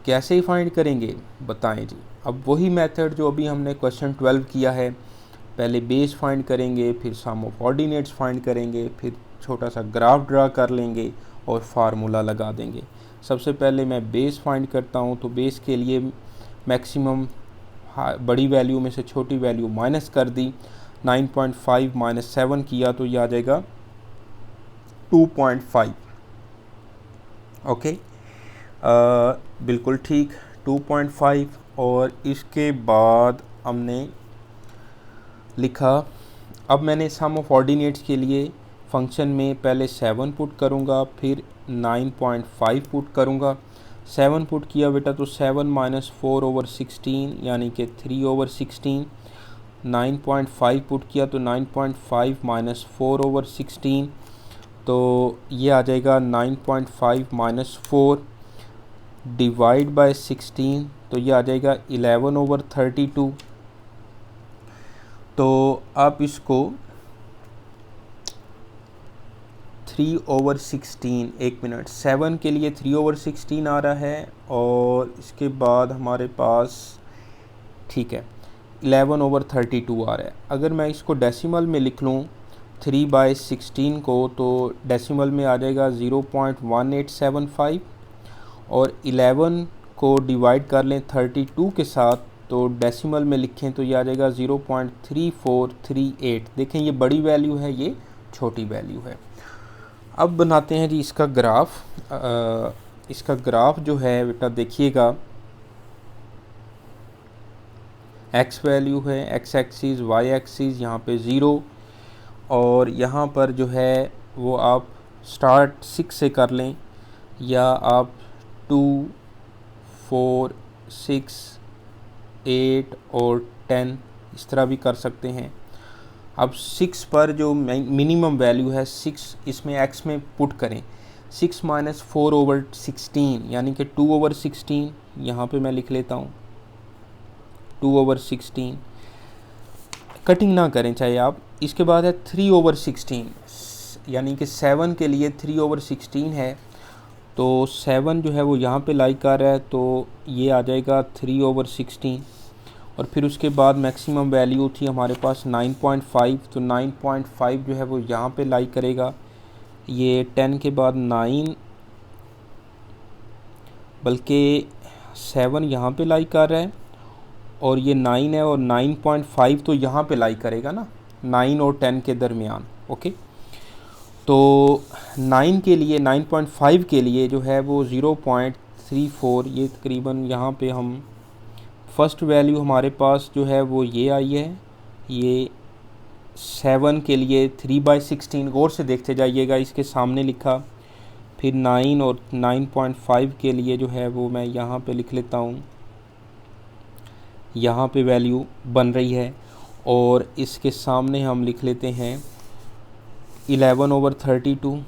कैसे फाइंड करेंगे बताएं जी। अब वही मेथड जो अभी हमने क्वेश्चन 12 किया है, पहले बेस फाइंड करेंगे, फिर सम ऑफ ऑर्डिनेट्स फाइंड करेंगे, फिर छोटा सा ग्राफ ड्रा कर लेंगे और फार्मूला लगा देंगे। सबसे पहले मैं बेस फाइंड करता हूँ। तो बेस के लिए मैक्सिमम बड़ी वैल्यू में से छोटी वैल्यू माइनस कर दी, 9.5 माइनस 7 किया तो ये आ जाएगा 2.5। ओके, बिल्कुल ठीक, 2.5। और इसके बाद हमने लिखा, अब मैंने सम ऑफ ऑर्डिनेट्स के लिए फंक्शन में पहले 7 पुट करूँगा, फिर 9.5 पुट करूँगा। 7 पुट किया बेटा तो 7 माइनस 4/16 यानी कि 3/16। 9.5 पुट किया तो 9.5 माइनस 4/16, तो ये आ जाएगा 9.5 माइनस 4 डिवाइड बाय 16, तो ये आ जाएगा 11/32। तो आप इसको 3/16, 1 मिनट, 7 के लिए 3/16 आ रहा है और इसके बाद हमारे पास ठीक है 11/32 आ रहा है। अगर मैं इसको डेसिमल में लिख लूँ 3/16 को, तो डेसिमल में आ जाएगा 0.1875 और 11 को डिवाइड कर लें 32 के साथ, तो डेसिमल में लिखें तो ये आ जाएगा 0.3438। देखें ये बड़ी वैल्यू है, ये छोटी वैल्यू है। अब बनाते हैं जी इसका ग्राफ। इसका ग्राफ जो है बेटा देखिएगा, x वैल्यू है, x एक्सिस, y एक्सिस, यहाँ पे 0 और यहाँ पर जो है वो आप स्टार्ट 6 से कर लें या आप 2, 4, 6, 8 और 10 इस तरह भी कर सकते हैं। अब 6 पर जो मिनिमम वैल्यू है 6, इसमें x में पुट करें। 6 माइनस 4/16 यानी कि 2/16, यहाँ पे मैं लिख लेता हूँ 2/16। कटिंग ना करें चाहे आप। इसके बाद है 3/16 यानी कि 7 के लिए 3/16 है, तो 7 जो है वो यहाँ पे लाई कर रहा है, तो ये आ जाएगा 3/16। और फिर उसके बाद मैक्सिमम वैल्यू थी हमारे पास 9.5, तो 9.5 जो है वो यहाँ पे लाई करेगा। ये 10 के बाद 9, बल्कि 7 यहाँ पे लाई कर रहा है और ये 9 है और 9.5 तो यहाँ पे लाई करेगा ना, 9 और 10 के दरमियान। ओके, तो 9 के लिए 9.5 के लिए जो है वो 0.34, ये तकरीबन यहाँ पे हम फर्स्ट वैल्यू हमारे पास जो है वो ये आई है। ये 7 के लिए 3/16, गौर से देखते जाइएगा, इसके सामने लिखा। फिर 9 और 9.5 के लिए जो है वो मैं यहाँ पे लिख लेता हूँ, यहाँ पे वैल्यू बन रही है। और इसके सामने हम लिख लेते हैं 11/32।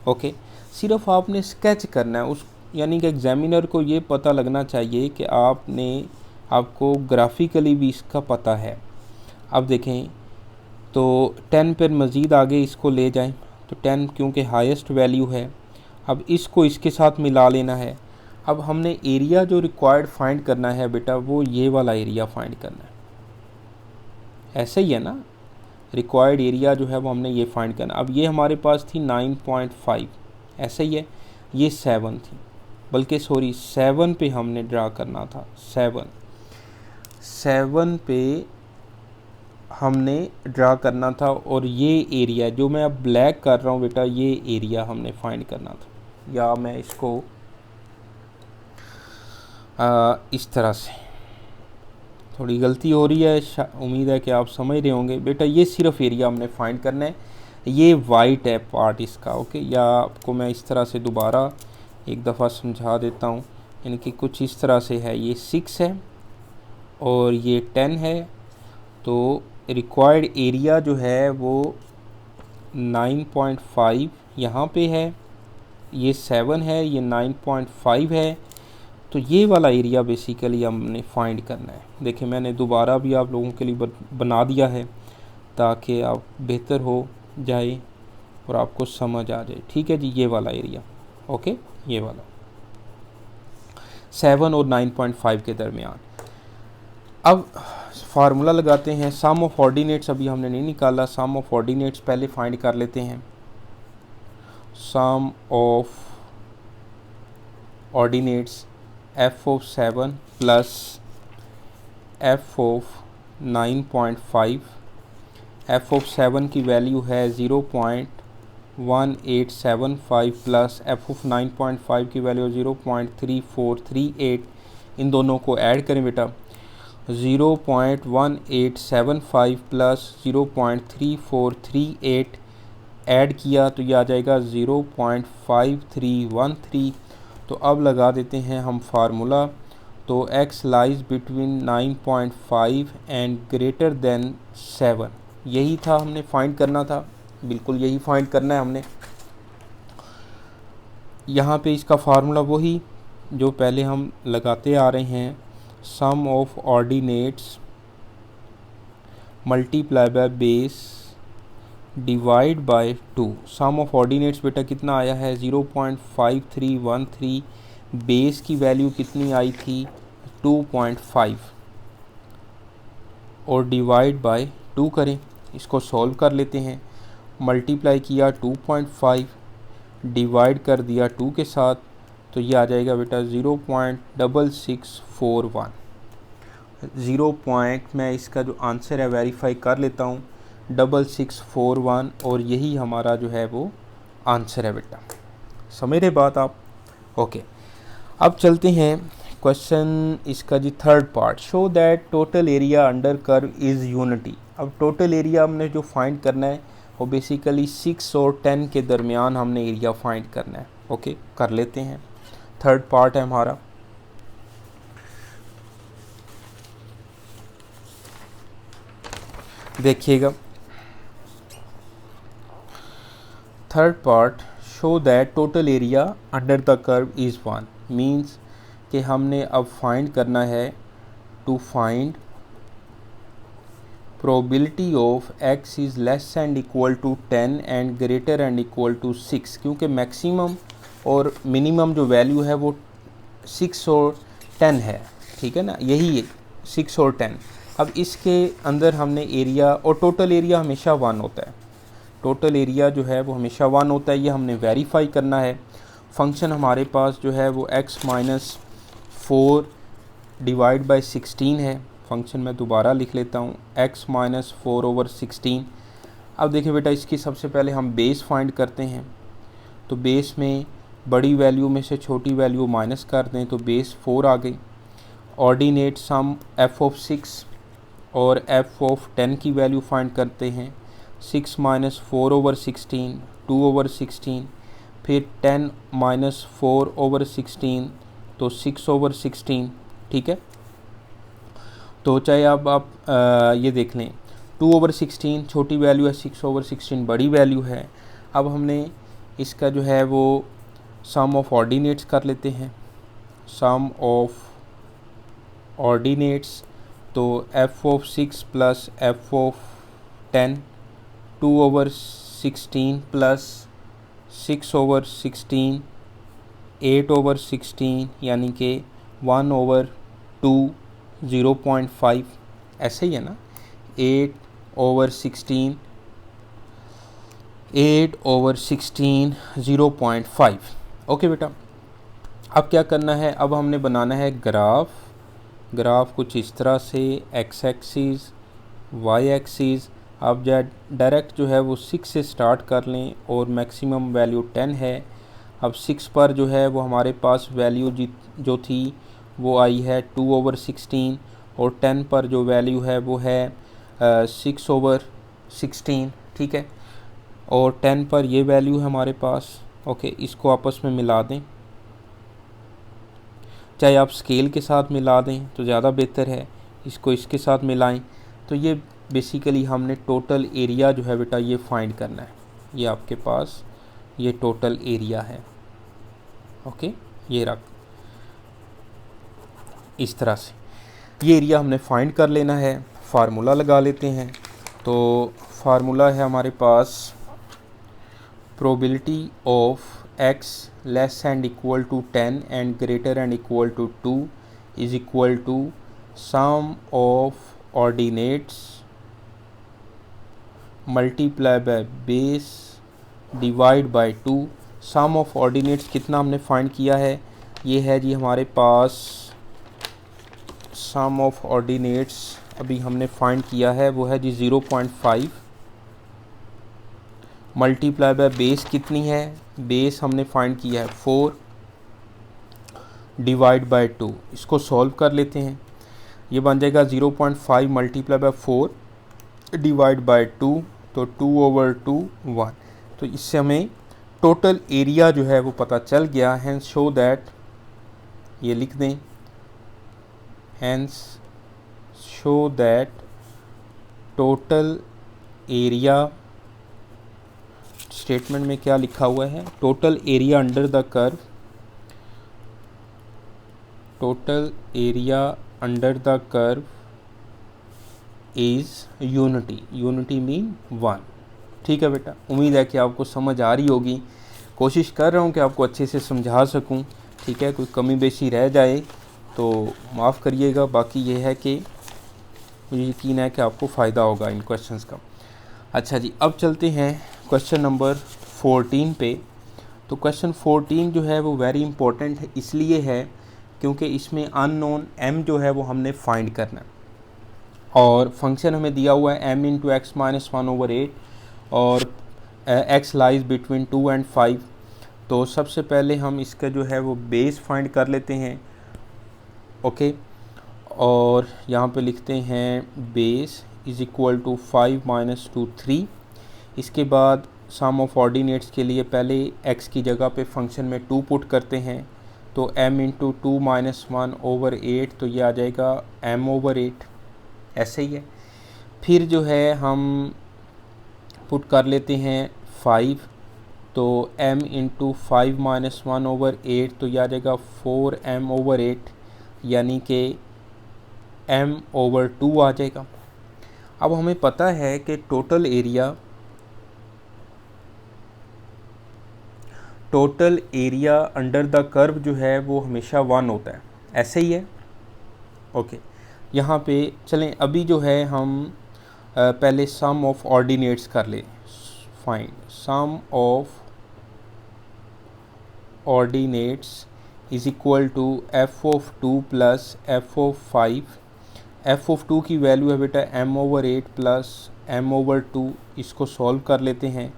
ओके, सिर्फ आपने स्केच करना है उस, यानी कि एग्जामिनर को ये पता लगना चाहिए कि आपको ग्राफिकली भी इसका पता है। अब देखें तो 10 पर मज़ीद आगे इसको ले जाएं, तो 10 क्योंकि हाईएस्ट वैल्यू है, अब इसको इसके साथ मिला लेना है। अब हमने एरिया जो रिक्वायर्ड फाइंड करना है बेटा, वो ये वाला एरिया फाइंड करना है। ऐसे ही है ना, रिक्वायर्ड एरिया जो है वो हमने ये फाइंड करना। अब ये हमारे पास थी 9.5, ऐसे ही है। ये 7 थी, बल्कि सॉरी 7 पे हमने ड्रा करना था। 7 पे हमने ड्रा करना था। और ये एरिया जो मैं अब ब्लैक कर रहा हूँ बेटा, ये एरिया हमने फाइंड करना था। या मैं इसको इस तरह से, थोड़ी गलती हो रही है, उम्मीद है कि आप समझ रहे होंगे बेटा। ये सिर्फ एरिया हमने फाइंड करना है। ये वाइट है पार्ट इसका, ओके। या आपको मैं इस तरह से दोबारा एक दफ़ा समझा देता हूँ, यानी कि कुछ इस तरह से है। ये 6 है और ये 10 है, तो रिक्वायर्ड एरिया जो है वो 9.5 यहाँ पे है, ये 7 है, ये 9.5 है। तो ये वाला एरिया बेसिकली हमने फाइंड करना है। देखिए मैंने दोबारा भी आप लोगों के लिए बना दिया है ताकि आप बेहतर हो जाए और आपको समझ आ जाए। ठीक है जी, ये वाला एरिया, ओके, ये वाला 7 और 9.5 के दरमियान। अब फार्मूला लगाते हैं। सम ऑफ ऑर्डिनेट्स अभी हमने नहीं निकाला, सम ऑफ ऑर्डिनेट्स पहले फाइंड कर लेते हैं। Sum of ordinates f of 7 plus f of 9.5। f of 7 की वैल्यू है 0.1875 प्लस f of 9.5 की वैल्यू 0.3438। इन दोनों को ऐड करें बेटा, 0.1875 प्लस 0.3438 ऐड किया तो ये आ जाएगा 0.5313। तो अब लगा देते हैं हम फार्मूला। तो x lies between 9.5 and greater than 7, यही था हमने फाइंड करना था, बिल्कुल यही फाइंड करना है हमने। यहाँ पे इसका फार्मूला वही जो पहले हम लगाते आ रहे हैं, sum of ordinates multiply by base divide by 2। Sum of ordinates बेटा कितना आया है 0.5313, बेस की वैल्यू कितनी आई थी 2.5 और डिवाइड बाय 2 करें। इसको सॉल्व कर लेते हैं। मल्टीप्लाई किया 2.5, डिवाइड कर दिया 2 के साथ, तो ये आ जाएगा बेटा 0.6641। 0. मैं इसका जो आंसर है वेरीफाई कर लेता हूँ, 6641, और यही हमारा जो है वो आंसर है बेटा। समझ रहे बात आप? ओके, अब चलते हैं क्वेश्चन इसका जी third part. Show that total area under curve is unity. अब टोटल एरिया हमने जो फाइंड करना है वो बेसिकली 6 और 10 के दरमियान हमने एरिया फाइंड करना है। ओके, कर लेते हैं। थर्ड पार्ट है हमारा। देखिएगा, third part, show that total area under the curve is 1, means कि हमने अब फाइंड करना है to find probability of x is less and equal to 10 and greater and equal to 6, क्योंकि मैक्सिमम और मिनिमम जो वैल्यू है वो 6 और 10 है। ठीक है ना, यही 6 और 10। अब इसके अंदर हमने एरिया, और टोटल एरिया हमेशा 1 होता है, टोटल एरिया जो है वो हमेशा 1 होता है, ये हमने वेरीफाई करना है। फंक्शन हमारे पास जो है वो x-4 डिवाइड बाय 16 है। फंक्शन मैं दोबारा लिख लेता हूँ, x-4/16। अब देखिए बेटा, इसकी सबसे पहले हम बेस फाइंड करते हैं। तो बेस में बड़ी वैल्यू में से छोटी वैल्यू माइनस कर दें तो बेस 4 आ गई। ऑर्डिनेट सम एफ ऑफ 6 और एफ ऑफ 10 की वैल्यू फाइंड करते हैं। 6 माइनस 4 ओवर 16, 2 ओवर 16, फिर 10 माइनस 4 ओवर 16 तो 6 ओवर 16। ठीक है, तो चाहे अब आप ये देख लें, 2 ओवर 16 छोटी वैल्यू है, 6 ओवर 16 बड़ी वैल्यू है। अब हमने इसका जो है वो सम ऑफ ऑर्डिनेट्स कर लेते हैं। सम ऑफ ऑर्डिनेट्स, तो F of 6 plus F of 10, 2 over 16 plus 6 over 16, 8 over 16, यानी कि 1 ओवर 2, 0.5, ऐसे ही है ना। 8 ओवर 16, 8 ओवर 16, 0.5। ओके बेटा, अब क्या करना है, अब हमने बनाना है ग्राफ कुछ इस तरह से, एक्स एक्सिस, वाई एक्सिस। अब डायरेक्ट जो है वो 6 से स्टार्ट कर लें और मैक्सिमम वैल्यू 10 है। अब 6 पर जो है वो हमारे पास वैल्यू जो थी वो आई है 2 ओवर 16, और 10 पर जो वैल्यू है वो है 6 ओवर 16। ठीक है, और 10 पर ये वैल्यू है हमारे पास। ओके, इसको आपस में मिला दें, चाहे आप स्केल के साथ मिला दें तो ज़्यादा बेहतर है, इसको इसके साथ मिलाएं। तो ये बेसिकली हमने टोटल एरिया जो है बेटा ये फाइंड करना है। ये आपके पास ये टोटल एरिया है। ओके, ये रख इस तरह से ये एरिया हमने फाइंड कर लेना है। फार्मूला लगा लेते हैं। तो फार्मूला है हमारे पास, probability of x less and equal to 10 and greater and equal to 2 is equal to sum of ordinates multiply by base divide by 2। Sum of ordinates कितना हमने फाइंड किया है, ये है जी हमारे पास सम ऑफ ऑर्डिनेट्स अभी हमने फाइंड किया है वो है जी 0.5 मल्टीप्लाई बाय बेस कितनी है, बेस हमने फाइंड किया है 4 डिवाइड बाय 2। इसको सॉल्व कर लेते हैं। ये बन जाएगा 0.5 मल्टीप्लाई बाय 4 डिवाइड बाय 2, तो 2 ओवर 2 1। तो इससे हमें टोटल एरिया जो है वो पता चल गया। हैंस शो दैट, ये लिख दें, hence show that total area, statement में क्या लिखा हुआ है, total area under the curve, total area under the curve is unity, unity mean 1। ठीक है बेटा, उम्मीद है कि आपको समझ आ रही होगी। कोशिश कर रहा हूँ कि आपको अच्छे से समझा सकूँ। ठीक है, कोई कमी बेशी रह जाए तो माफ़ करिएगा। बाकी ये है कि मुझे यकीन है कि आपको फ़ायदा होगा इन क्वेश्चंस का। अच्छा जी, अब चलते हैं क्वेश्चन नंबर 14 पे। तो क्वेश्चन 14 जो है वो वेरी इंपॉर्टेंट है, इसलिए है क्योंकि इसमें अननोन m जो है वो हमने फाइंड करना है, और फंक्शन हमें दिया हुआ है m इंटू एक्स माइनस 1/8, और x लाइज बिटवीन 2 and 5। तो सबसे पहले हम इसका जो है वो बेस फाइंड कर लेते हैं। ओके, और यहाँ पे लिखते हैं base is equal to 5 minus 2 3। इसके बाद सम ऑफ ऑर्डिनेट्स के लिए पहले x की जगह पे फंक्शन में 2 पुट करते हैं, तो m इंटू 2 माइनस 1/8, तो ये आ जाएगा m/8, ऐसे ही है। फिर जो है हम पुट कर लेते हैं 5, तो m इंटू 5 माइनस 1/8, तो यह आ जाएगा 4m/8, यानी कि m/2 आ जाएगा। अब हमें पता है कि total area under the curve जो है वो हमेशा 1 होता है, ऐसे ही है। ओके, यहाँ पे चलें, अभी जो है हम पहले सम ऑफ ऑर्डिनेट्स कर ले। Find sum of ordinates is equal to f of 2 plus f of 5। F of 2 की वैल्यू है बेटा m/8 प्लस m/2, इसको सॉल्व कर लेते हैं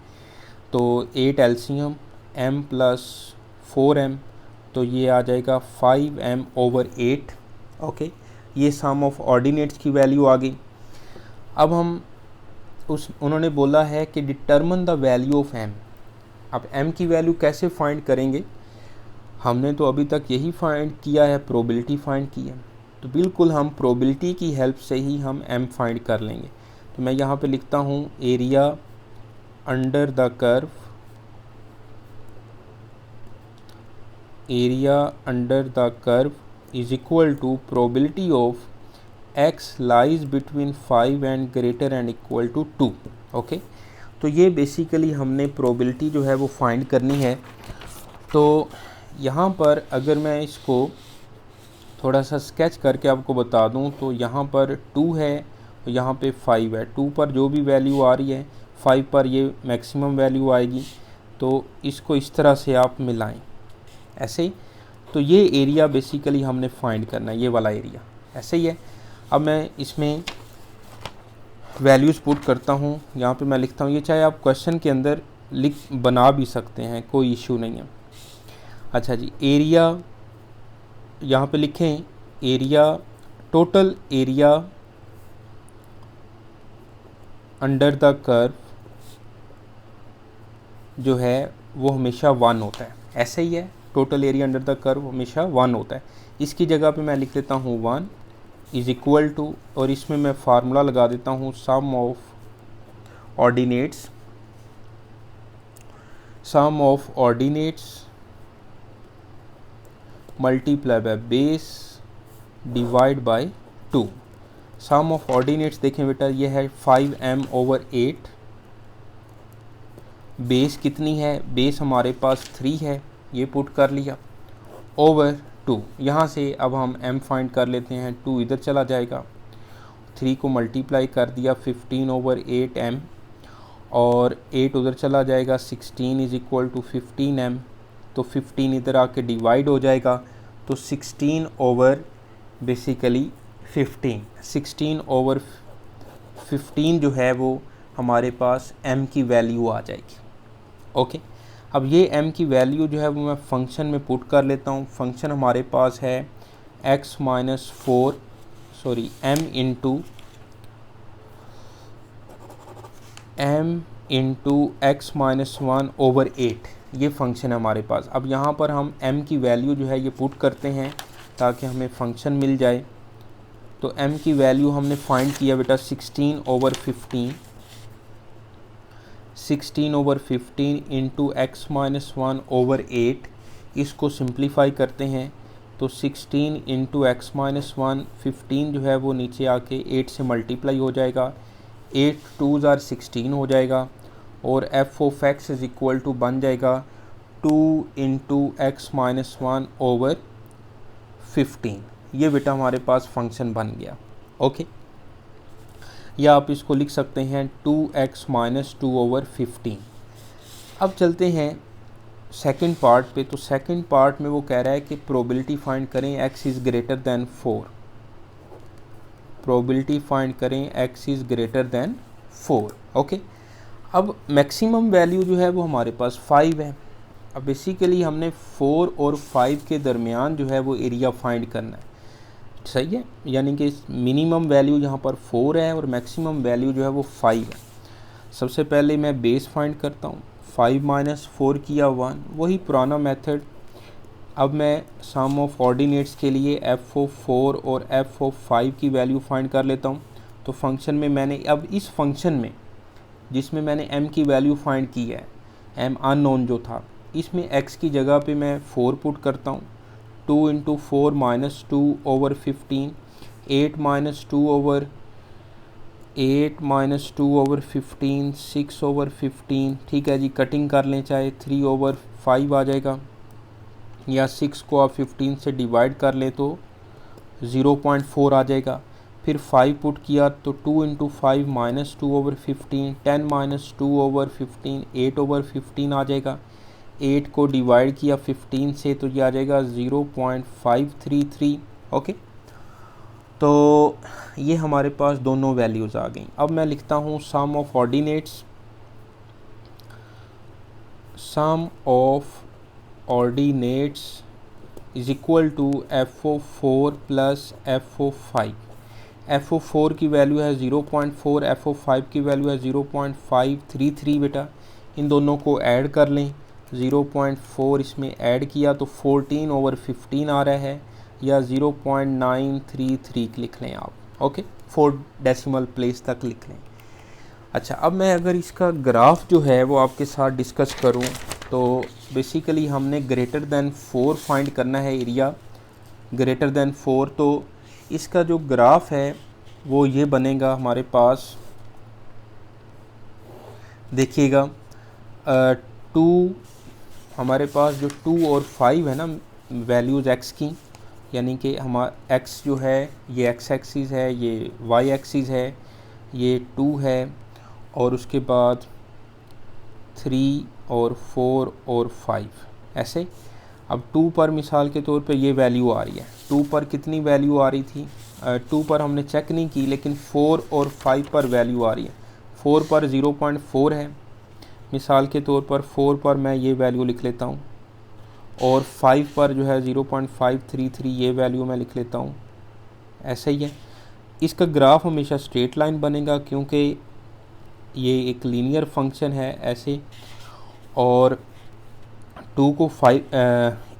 तो 8 एलसीएम m प्लस 4m, तो ये आ जाएगा 5m/8। ओके, ये सम ऑफ ऑर्डिनेट्स की वैल्यू आ गई। अब हम उन्होंने बोला है कि determine the value of m। अब m की वैल्यू कैसे फाइंड करेंगे, हमने तो अभी तक यही फाइंड किया है, प्रोबेबिलिटी फाइंड की है, तो बिल्कुल हम प्रोबेबिलिटी की हेल्प से ही हम m फाइंड कर लेंगे। तो मैं यहाँ पे लिखता हूँ area under the curve, area under the curve is equal to probability of x lies between 5 and greater and equal to 2। Okay, तो ये बेसिकली हमने प्रोबेबिलिटी जो है वो फाइंड करनी है। तो यहाँ पर अगर मैं इसको थोड़ा सा स्केच करके आपको बता दूँ तो यहाँ पर 2 है, यहाँ पे 5 है। 2 पर जो भी वैल्यू आ रही है 5 पर ये मैक्सिमम वैल्यू आएगी, तो इसको इस तरह से आप मिलाएं ऐसे ही। तो ये एरिया बेसिकली हमने फाइंड करना है, ये वाला एरिया ऐसे ही है। अब मैं इसमें वैल्यूज़ पुट करता हूँ, यहाँ पे मैं लिखता हूँ, ये चाहे आप क्वेश्चन के अंदर बना भी सकते हैं, कोई इशू नहीं है। अच्छा जी, एरिया यहाँ पे लिखें, area total area under the curve जो है वो हमेशा 1 होता है, ऐसे ही है। Total area under the curve हमेशा 1 होता है। इसकी जगह पे मैं लिख देता हूँ 1 इज इक्वल टू, और इसमें मैं फार्मूला लगा देता हूँ sum of ordinates, sum of ordinates multiply by base divide by 2। Sum of ordinates देखें बेटा, ये है 5m/8। बेस कितनी है, बेस हमारे पास 3 है, ये पुट कर लिया, ओवर 2। यहाँ से अब हम m फाइंड कर लेते हैं, 2 इधर चला जाएगा, 3 को मल्टीप्लाई कर दिया 15/8m, और 8 उधर चला जाएगा, 16 इज इक्वल टू 15m, तो 15 इधर आके डिवाइड हो जाएगा, तो 16 ओवर बेसिकली 15, 16/15 जो है वो हमारे पास m की वैल्यू आ जाएगी। ओके, अब ये m की वैल्यू जो है वो मैं फंक्शन में पुट कर लेता हूँ। फंक्शन हमारे पास है m इंटू x-1/8, ये फंक्शन है हमारे पास। अब यहाँ पर हम m की वैल्यू जो है ये पुट करते हैं ताकि हमें फंक्शन मिल जाए। तो m की वैल्यू हमने फाइंड किया बेटा 16/15, 16/15 इंटू x-1/8, इसको सिंप्लीफाई करते हैं तो 16 इंटू x-1, जो है वो नीचे आके 8 से मल्टीप्लाई हो जाएगा, 8 2s are 16 हो जाएगा, और f of x is equal to बन जाएगा 2 इंटू x-1/15। ये बेटा हमारे पास फंक्शन बन गया। ओके, या आप इसको लिख सकते हैं 2x-2/15। अब चलते हैं सेकंड पार्ट पे। तो सेकंड पार्ट में वो कह रहा है कि प्रोबेबिलिटी फाइंड करें x is greater then 4, probability find करें x is greater then 4। Okay, अब मैक्सिमम वैल्यू जो है वो हमारे पास 5 है। अब बेसिकली हमने 4 और 5 के दरमियान जो है वो एरिया फाइंड करना है, सही है, यानी कि मिनिमम वैल्यू यहाँ पर 4 है और मैक्सिमम वैल्यू जो है वो 5 है। सबसे पहले मैं बेस फाइंड करता हूँ, 5 - 4 किया 1, वही पुराना मेथड। अब मैं सम ऑफ ऑर्डिनेट्स के लिए f ऑफ 4 और f ऑफ 5 की वैल्यू फाइंड कर लेता हूँ। तो फंक्शन में मैंने अब इस फंक्शन में जिसमें मैंने m की वैल्यू फाइंड की है, m अननोन जो था, इसमें x की जगह पे मैं 4 पुट करता हूँ। 2 इंटू 4 माइनस 2/15, 8 माइनस 2/15, 6/15। ठीक है जी, कटिंग कर लें, चाहे 3/5 आ जाएगा, या 6 को आप 15 से डिवाइड कर लें तो 0.4 आ जाएगा। फिर 5 पुट किया तो 2 इंटू 5 माइनस 2/15, 10 माइनस 2/15, 8/15 आ जाएगा। 8 को डिवाइड किया 15 से तो ये आ जाएगा 0.533। ओके, तो ये हमारे पास दोनों वैल्यूज़ आ गई। अब मैं लिखता हूँ sum of ordinates, sum of ordinates is equal to FO4 plus FO5। FO4 की वैल्यू है 0.4, FO5 की वैल्यू है 0.533 बेटा। इन दोनों को ऐड कर लें, 0.4 इसमें ऐड किया तो 14/15 आ रहा है, या 0.933 लिख लें आप। ओके, 4 डेसिमल प्लेस तक लिख लें। अच्छा, अब मैं अगर इसका ग्राफ जो है वो आपके साथ डिस्कस करूं तो बेसिकली हमने ग्रेटर देन 4 फाइंड करना है, एरिया ग्रेटर देन 4। तो इसका जो ग्राफ है वो ये बनेगा हमारे पास, देखिएगा 2, हमारे पास जो 2 और 5 है ना वैल्यूज़ x की, यानी कि हमारा x जो है ये x एक्सिस है, ये y एक्सिस है, ये 2 है, और उसके बाद 3 और 4 और 5 ऐसे। अब 2 पर मिसाल के तौर पे ये वैल्यू आ रही है, 2 पर कितनी वैल्यू आ रही थी, 2 पर हमने चेक नहीं की, लेकिन 4 और 5 पर वैल्यू आ रही है। 4 पर 0.4 है, मिसाल के तौर पर 4 पर मैं ये वैल्यू लिख लेता हूँ, और 5 पर जो है 0.533 ये वैल्यू मैं लिख लेता हूँ। ऐसा ही है, इसका ग्राफ हमेशा स्ट्रेट लाइन बनेगा क्योंकि ये एक लीनियर फंक्शन है ऐसे। और 2 को 5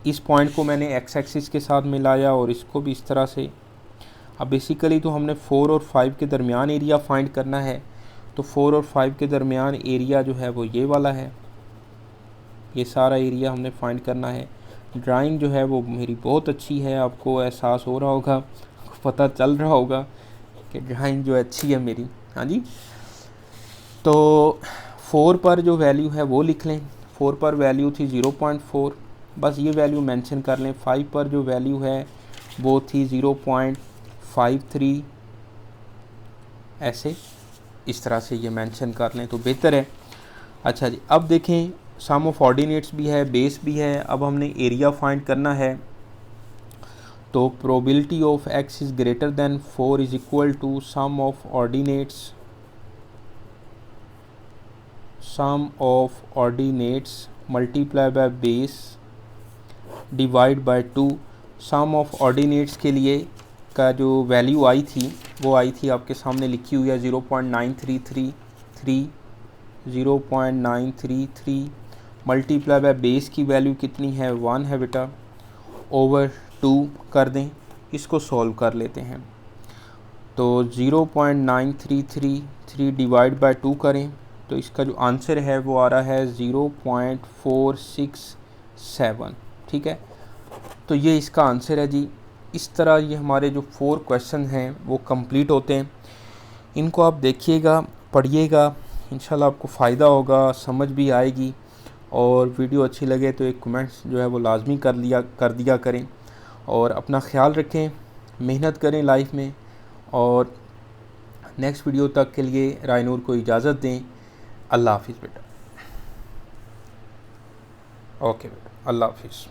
इस पॉइंट को मैंने एक्स एक्सिस के साथ मिलाया और इसको भी इस तरह से। अब बेसिकली तो हमने 4 और 5 के दरमियान एरिया फाइंड करना है, तो 4 और 5 के दरमियान एरिया जो है वो ये वाला है, ये सारा एरिया हमने फाइंड करना है। ड्राइंग जो है वो मेरी बहुत अच्छी है, आपको एहसास हो रहा होगा, पता चल रहा होगा कि ड्राइंग जो अच्छी है मेरी। हाँ जी, तो 4 पर जो वैल्यू है वो लिख लें, 4 पर वैल्यू थी 0.4, बस ये वैल्यू मेंशन कर लें। 5 पर जो वैल्यू है वो थी 0.53, ऐसे इस तरह से ये मेंशन कर लें तो बेहतर है। अच्छा जी, अब देखें सम ऑफ ऑर्डिनेट्स भी है, बेस भी है। अब हमने एरिया फाइंड करना है, तो probability of x is greater than 4 is equal to sum of ordinates, sum of ordinates multiply by base divide by 2। Sum of ordinates के लिए का जो वैल्यू आई थी वो आई थी आपके सामने लिखी हुई है 0.9333, 0.933 मल्टीप्लाई बाय बेस की वैल्यू कितनी है 1 है बेटा, ओवर 2 कर दें, इसको सॉल्व कर लेते हैं। तो 0.9333 डिवाइड बाय 2 करें तो इसका जो आंसर है वो आ रहा है 0.467। ठीक है, तो ये इसका आंसर है जी। इस तरह ये हमारे जो 4 क्वेश्चन हैं वो कंप्लीट होते हैं। इनको आप देखिएगा, पढ़िएगा, इंशाल्लाह आपको फ़ायदा होगा, समझ भी आएगी। और वीडियो अच्छी लगे तो एक कमेंट्स जो है वो लाजमी कर दिया करें। और अपना ख्याल रखें, मेहनत करें लाइफ में। और नेक्स्ट वीडियो तक के लिए रायनूर को इजाज़त दें। अल्लाह हाफिज़ बेटा। ओके बेटा, अल्लाह हाफिज़।